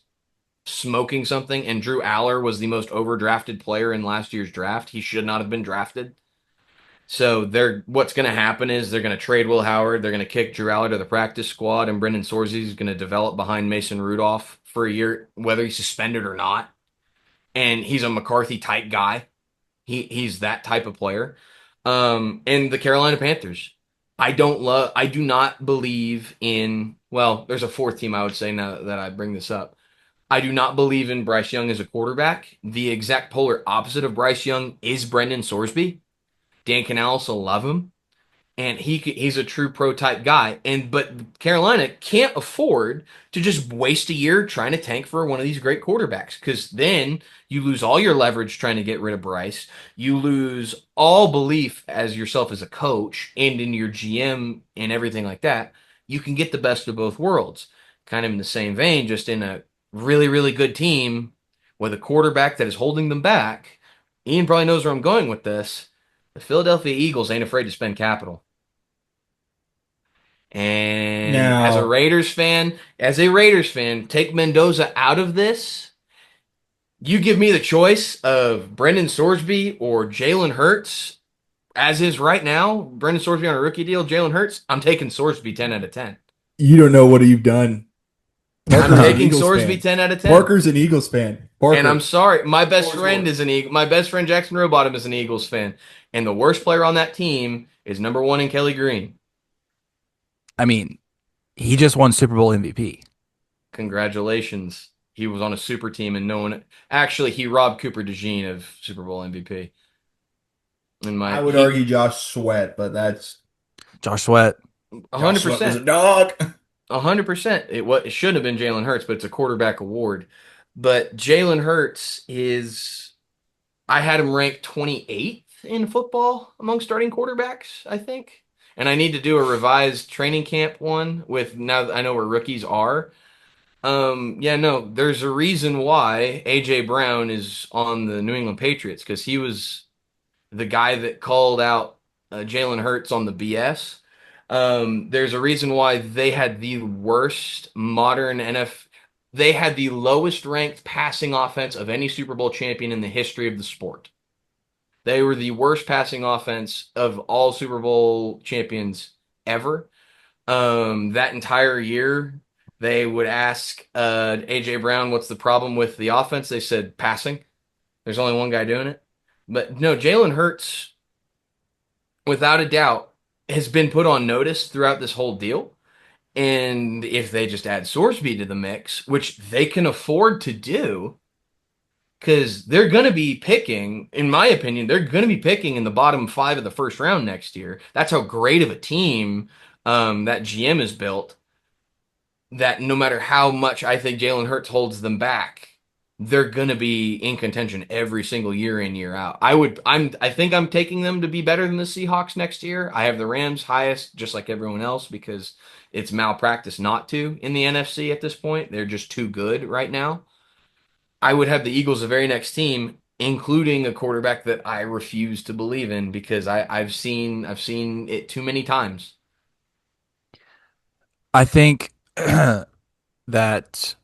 smoking something. And Drew Aller was the most overdrafted player in last year's draft. He should not have been drafted. So what's going to happen is they're going to trade Will Howard. They're going to kick Drew Aller to the practice squad, and Brendan Sorsby is going to develop behind Mason Rudolph for a year, whether he's suspended or not. And he's a McCarthy type guy. He's that type of player. And the Carolina Panthers. I do not believe in, well, there's a fourth team I would say now that I bring this up. I do not believe in Bryce Young as a quarterback. The exact polar opposite of Bryce Young is Brendan Sorsby. Dan Canales will love him. And he's a true pro type guy. But Carolina can't afford to just waste a year trying to tank for one of these great quarterbacks, because then you lose all your leverage trying to get rid of Bryce. You lose all belief as yourself as a coach and in your GM and everything like that. You can get the best of both worlds. Kind of in the same vein, just in a really, really good team with a quarterback that is holding them back. Ian probably knows where I'm going with this. The Philadelphia Eagles ain't afraid to spend capital. And Now, as a Raiders fan, take Mendoza out of this. You give me the choice of Brendan Sorsby or Jalen Hurts, as is right now. Brendan Sorsby on a rookie deal, Jalen Hurts. I'm taking Sorsby 10 out of 10. you don't know what you've done. I'm Parker's an taking Eagles Sorsby fan. 10 out of 10. Parker's an Eagles fan. And I'm Parker. sorry, my best friend is an Eagle. My best friend Jackson Rowbottom is an Eagles fan, and the worst player on that team is number one in Kelly Green. I mean, he just won Super Bowl MVP. Congratulations, he was on a super team, and no one actually he robbed Cooper DeJean of Super Bowl MVP. I would argue Josh Sweat, but that's Josh Sweat. Josh Sweat was a 100%, dog. 100%. It should have been Jalen Hurts, but it's a quarterback award. But Jalen Hurts is I had him ranked 28th in football among starting quarterbacks, I think. And I need to do a revised training camp one with now that I know where rookies are. Yeah, no, there's a reason why AJ Brown is on the New England Patriots because he was the guy that called out Jalen Hurts on the BS. There's a reason why they had the worst modern NFL. They had the lowest ranked passing offense of any Super Bowl champion in the history of the sport. They were the worst passing offense of all Super Bowl champions ever. That entire year, they would ask AJ Brown, "What's the problem with the offense?" They said passing. There's only one guy doing it. But no, Jalen Hurts, without a doubt, has been put on notice throughout this whole deal. And if they just add Sorsby to the mix, which they can afford to do, because they're going to be picking, in my opinion, they're going to be picking in the bottom 5 of the first round next year. That's how great of a team that GM is built. That no matter how much I think Jalen Hurts holds them back, they're going to be in contention every single year in year out. I think I'm taking them to be better than the Seahawks next year. I have the Rams highest, just like everyone else, because it's malpractice not to in the NFC at this point. They're just too good right now. I would have the Eagles the very next team, including a quarterback that I refuse to believe in because I've seen it too many times. I think that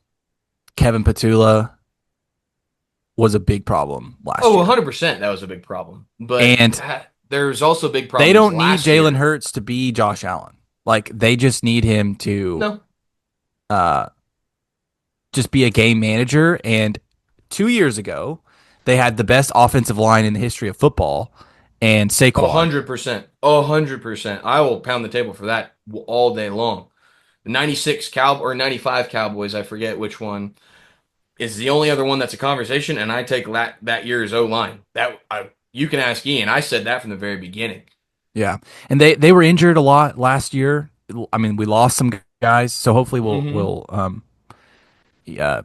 Kevin Petula was a big problem last Oh, year. 100% that was a big problem. But And there's also big problems. They don't need last Jalen year. Hurts to be Josh Allen. Like they just need him to No. uh just be a game manager. And 2 years ago, they had the best offensive line in the history of football, and Saquon. 100%. 100%. I will pound the table for that all day long. The 96 Cowboy or 95 Cowboys, I forget which one, is the only other one that's a conversation, and I take that year's O-line. You can ask Ian. I said that from the very beginning. Yeah, and they were injured a lot last year. I mean, we lost some guys, so hopefully we'll yeah,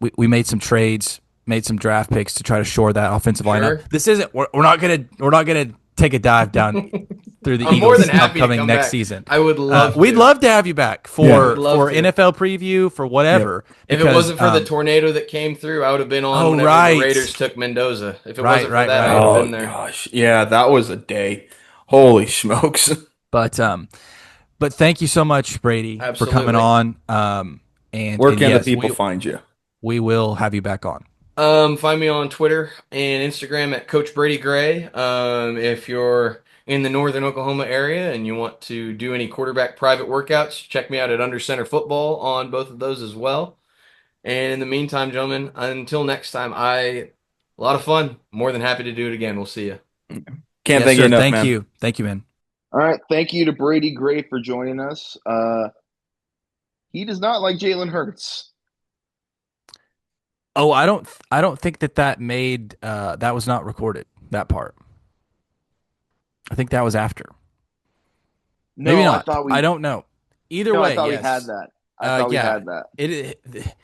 we made some trades, made some draft picks to try to shore that offensive line up. Sure. This isn't we're not gonna take a dive down through the I'm more Eagles than happy to upcoming come next back. season. I would love we'd to. love to have you back for NFL preview for whatever. If Because, it wasn't for the tornado that came through, I would have been on Oh, whenever right. the Raiders took Mendoza. If it Right, wasn't for right, that, right. I would have Oh been there. gosh, yeah, that was a day. Holy smokes! but thank you so much, Brady, for coming Absolutely. on. And Where and can yes, the people find you? we will have you back on. Find me on Twitter and Instagram at Coach Bradie Gray. If you're in the northern Oklahoma area and you want to do any quarterback private workouts, check me out at Under Center Football on both of those as well. And in the meantime, gentlemen, until next time, a lot of fun. More than happy to do it again. We'll see you. Can't Yes, thank sir. you enough, Thank man. you. Thank you, man. All right. Thank you to Bradie Gray for joining us. He does not like Jalen Hurts. Oh, I don't think that made that was not recorded, that part. I think that was after. No, Maybe I not. thought we. I don't know. Either No, way, I thought yes. we had that. I thought we yeah. had that.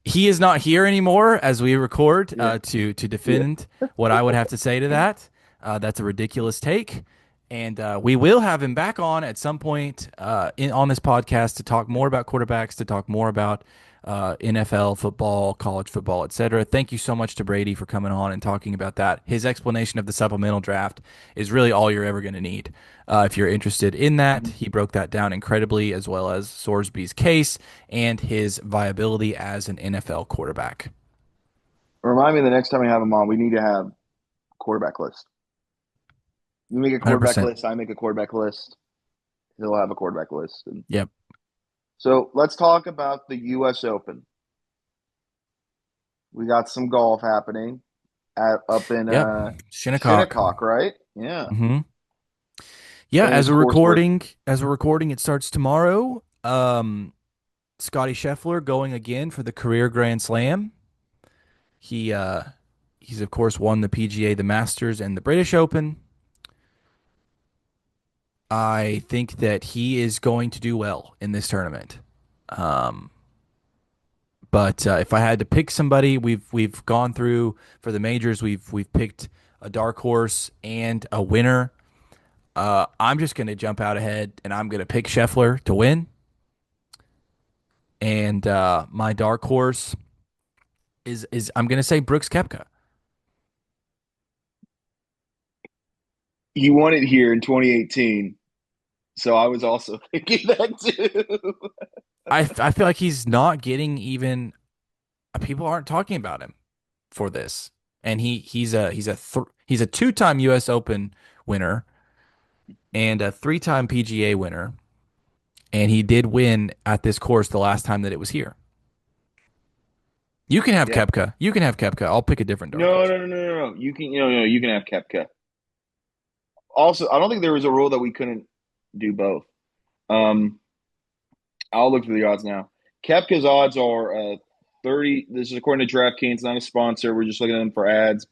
He is not here anymore as we record Yeah. to defend what I would have to say to that. That's a ridiculous take. And we will have him back on at some point on this podcast to talk more about quarterbacks, to talk more about NFL football, college football, etc. Thank you so much to Brady for coming on and talking about that. His explanation of the supplemental draft is really all you're ever going to need. If you're interested in that, he broke that down incredibly, as well as Sorsby's case and his viability as an NFL quarterback. Remind me the next time we have him on, we need to have a quarterback list. You make a quarterback 100%. list, I make a quarterback list. He'll have a quarterback list. And Yep. So let's talk about the U.S. Open. We got some golf happening up in Yep. Shinnecock. Shinnecock, right? Yeah. Hmm. Yeah, Famous course where as we're recording, it starts tomorrow. Scotty Scheffler going again for the career Grand Slam. He he's of course won the PGA, the Masters, and the British Open. I think that he is going to do well in this tournament. Um, but if I had to pick somebody, we've gone through for the majors. We've picked a dark horse and a winner. I'm just going to jump out ahead and I'm going to pick Scheffler to win. And my dark horse is I'm going to say Brooks Koepka. he won it here in 2018. So I was also thinking that too. I feel like he's not getting even people aren't talking about him for this. And he's a two-time US Open winner and a three-time PGA winner. And he did win at this course the last time that it was here. You can have Yeah. Koepka. You can have Koepka. I'll pick a different dark No, horse. no, no, no, no, no. You can, no, you can have Kepka. Also, I don't think there was a rule that we couldn't do both. Um, I'll look through the odds now. Kepka's odds are 30. This is according to DraftKings, not a sponsor. We're just looking at them for ads.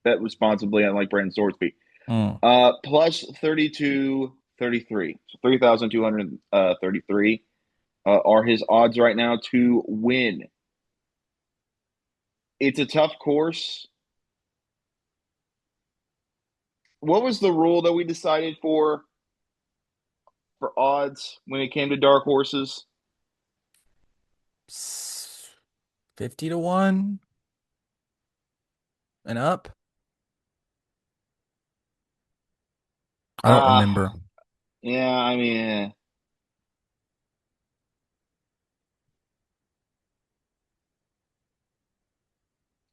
Bet responsibly, unlike Brandon Sorsby. Mm. Plus 32.33. So 3,233 are his odds right now to win. It's a tough course. What was the rule that we decided for odds when it came to dark horses? 50 to 1 and up. I don't remember. Yeah, I mean,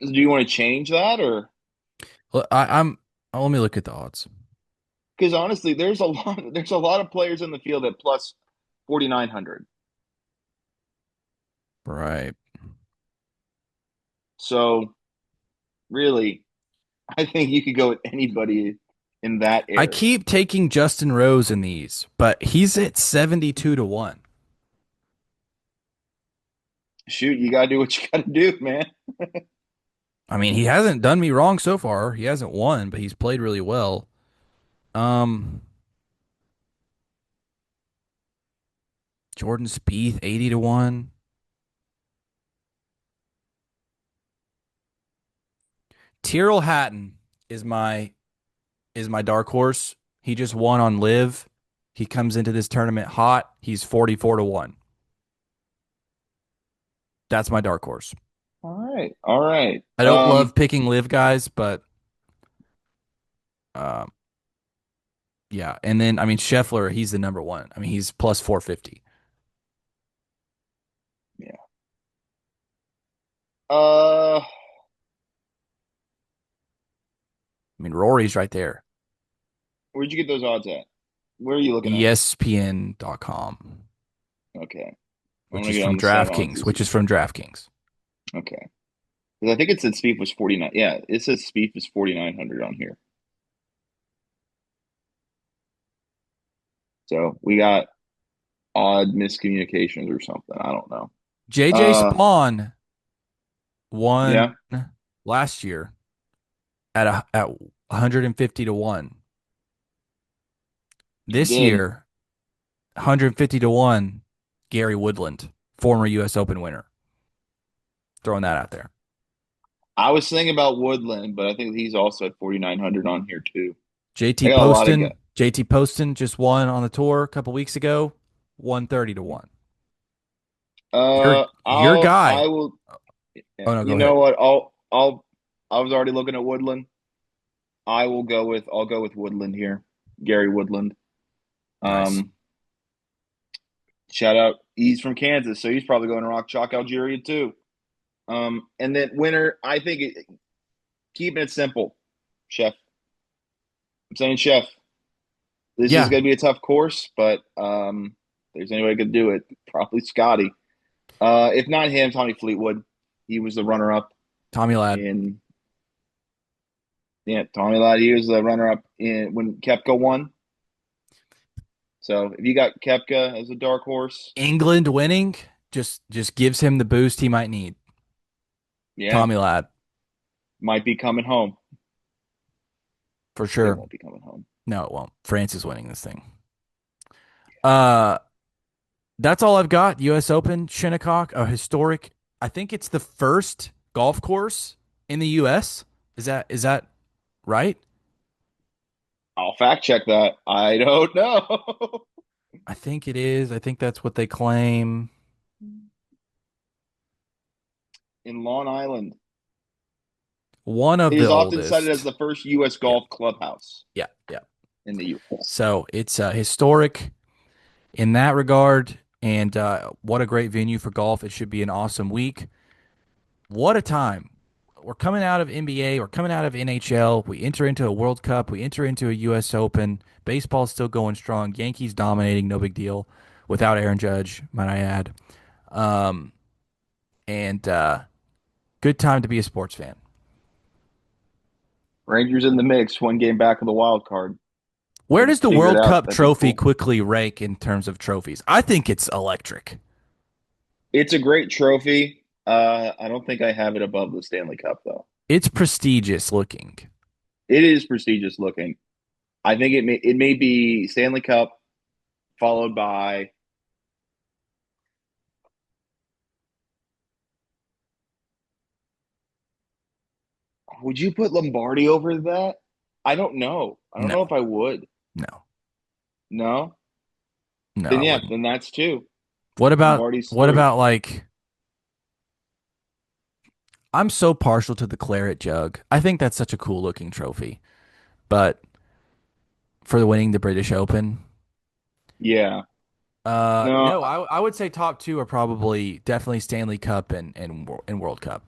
do you want to change that or? Well, I'm let me look at the odds. Because honestly, there's a lot of players in the field at plus 4,900. Right. So really, I think you could go with anybody in that I area. keep taking Justin Rose in these, but he's at 72 to 1. Shoot, you gotta do what you gotta do, man. I mean, he hasn't done me wrong so far. He hasn't won, but he's played really well. Jordan Spieth 80 to 1. Tyrrell Hatton is my dark horse. He just won on Live. He comes into this tournament hot. He's 44 to 1. That's my dark horse. All right, all right. I don't love picking Live guys, but yeah. And then I mean Scheffler, he's the number one. I mean, he's plus 450. Yeah. Uh, I mean, Rory's right there. where'd you get those odds at? Where are you looking at? ESPN.com, Okay. which gonna is get from on the site odds DraftKings, and which see. is from DraftKings. Okay. Because I think it said Spieth was 49. Yeah, it says Spieth was 4,900 on here. So we got odd miscommunications or something. I don't know. JJ Spawn won Yeah. last year at 150 to 1. This Did. year, 150 to 1, Gary Woodland, former US Open winner. Throwing that out there. I was thinking about Woodland, but I think he's also at 4,900 on here too. I JT got a lot of guys. Poston just won on the tour a couple weeks ago, 130 to 1. Your I guy. will. Oh no, You go know ahead. what? I was already looking at Woodland. I'll go with Woodland here. Gary Woodland. Nice. Shout out. He's from Kansas, so he's probably going to Rock Chalk Algeria too. And then winner, I think keeping it simple, Chef. I'm saying Chef. This is Yeah. going to be a tough course, but there's anybody who could do it, probably Scotty. If not him, Tommy Fleetwood. He was the runner-up Tommy Ladd. in. Yeah, Tommy Ladd. He was the runner-up in when Kepka won. So if you got Kepka as a dark horse, England winning just gives him the boost he might need. yeah, Tommy Ladd, might be coming home. for It sure. won't be coming home. No, it won't. France is winning this thing. Uh, that's all I've got. U.S. Open, Shinnecock, a historic. I think it's the first golf course in the U.S. Is that right? I'll fact check that. I don't know. I think it is. I think that's what they claim. In Long Island, One of it the is often cited as oldest. the first U.S. Yeah, golf clubhouse yeah, yeah. in the U.S. So it's historic in that regard, and what a great venue for golf. It should be an awesome week. What a time. We're coming out of NBA, we're coming out of NHL. We enter into a World Cup, we enter into a US Open. Baseball's still going strong. Yankees dominating, no big deal. Without Aaron Judge, might I add. Um, and good time to be a sports fan. Rangers in the mix, one game back of the wild card. Where They does the figure it World out. Cup That'd be trophy cool. quickly rank in terms of trophies? I think it's electric. It's a great trophy. I don't think I have it above the Stanley Cup though. It's prestigious looking. It is prestigious looking. I think it may be Stanley Cup followed by would you put Lombardi over that? I don't know. I don't No, know if I would. no, No? no, Then I yeah, wouldn't. then that's two. What about Lombardi's what three. about like I'm so partial to the claret jug. I think that's such a cool looking trophy. But for winning the British Open, Yeah. No, no, I would say top two are probably definitely Stanley Cup and World Cup.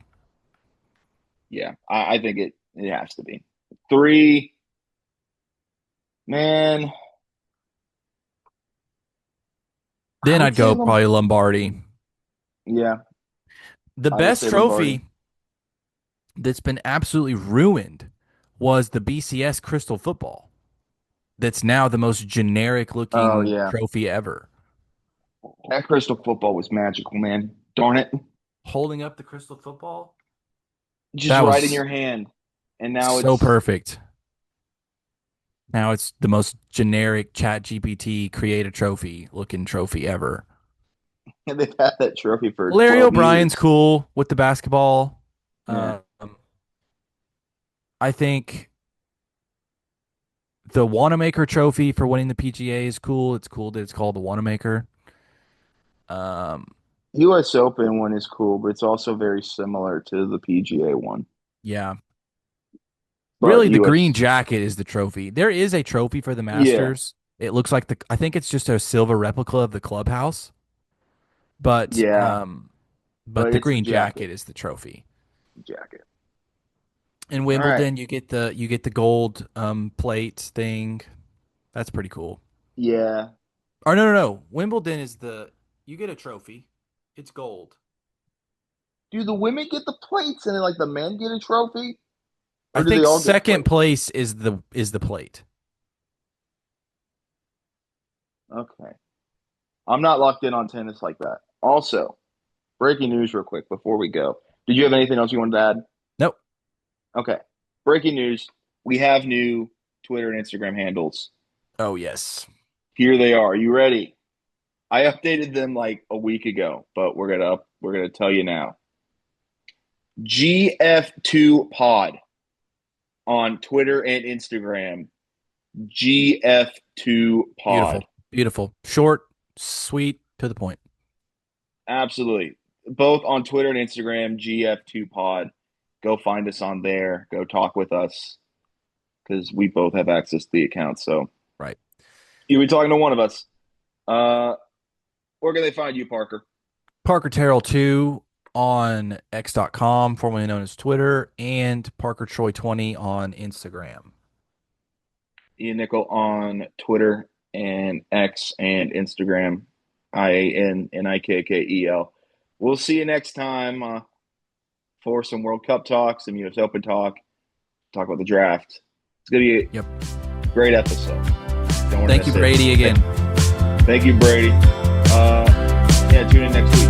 yeah. I think it has to be. Three, man, I Then would I'd say go probably Lombardi. yeah, The I would best say Lombardi. trophy that's been absolutely ruined was the BCS Crystal Football. That's now the most generic Oh looking yeah. trophy ever. That crystal football was magical, man. Darn it. Holding up the Crystal Football, Just that right in was your hand. And now so it's perfect. Now it's the most generic Chat GPT create a trophy looking trophy ever. they've had that trophy for Larry 12 O'Brien's years. cool with the basketball. Yeah. Um, I think the Wanamaker trophy for winning the PGA is cool. It's cool that it's called the Wanamaker. Um, US Open one is cool, but it's also very similar to the PGA one. yeah. But Really, the green US, jacket is the trophy. There is a trophy for the yeah, Masters. It looks like I think it's just a silver replica of the clubhouse, but yeah, but the it's the green jacket jacket. is the trophy. Jacket. In All right. Wimbledon, you get the gold plate thing. That's pretty cool. Yeah. Or no. Wimbledon is you get a trophy. It's gold. Do the women get the plates and then like the men get a trophy? I Or do they think all get second plates? place is the plate. Okay. I'm not locked in on tennis like that. Also, breaking news real quick before we go. Did you have anything else you wanted to add? Nope. Okay. Breaking news. We have new Twitter and Instagram handles. Oh yes. Here they are. You ready? I updated them like a week ago, but we're gonna tell you now. GF2 Pod on Twitter and Instagram. GF2 Beautiful. Pod. Beautiful. Short, sweet, to the point. Absolutely. Both on Twitter and Instagram, GF2 Pod. Go find us on there. Go talk with us because we both have access to the account. So Right. you'll be talking to one of us. Where can they find you, Parker? Parker Terrell 2 on X.com, formerly known as Twitter, and Parker Troy 20 on Instagram. Ian Nickel on Twitter and X and Instagram. IANNIKKEL. We'll see you next time for some World Cup talk, some U.S. Open talk about the draft. It's going to be a great episode. Thank you, Bradie, again. Thank you, Bradie. Yeah, tune in next week.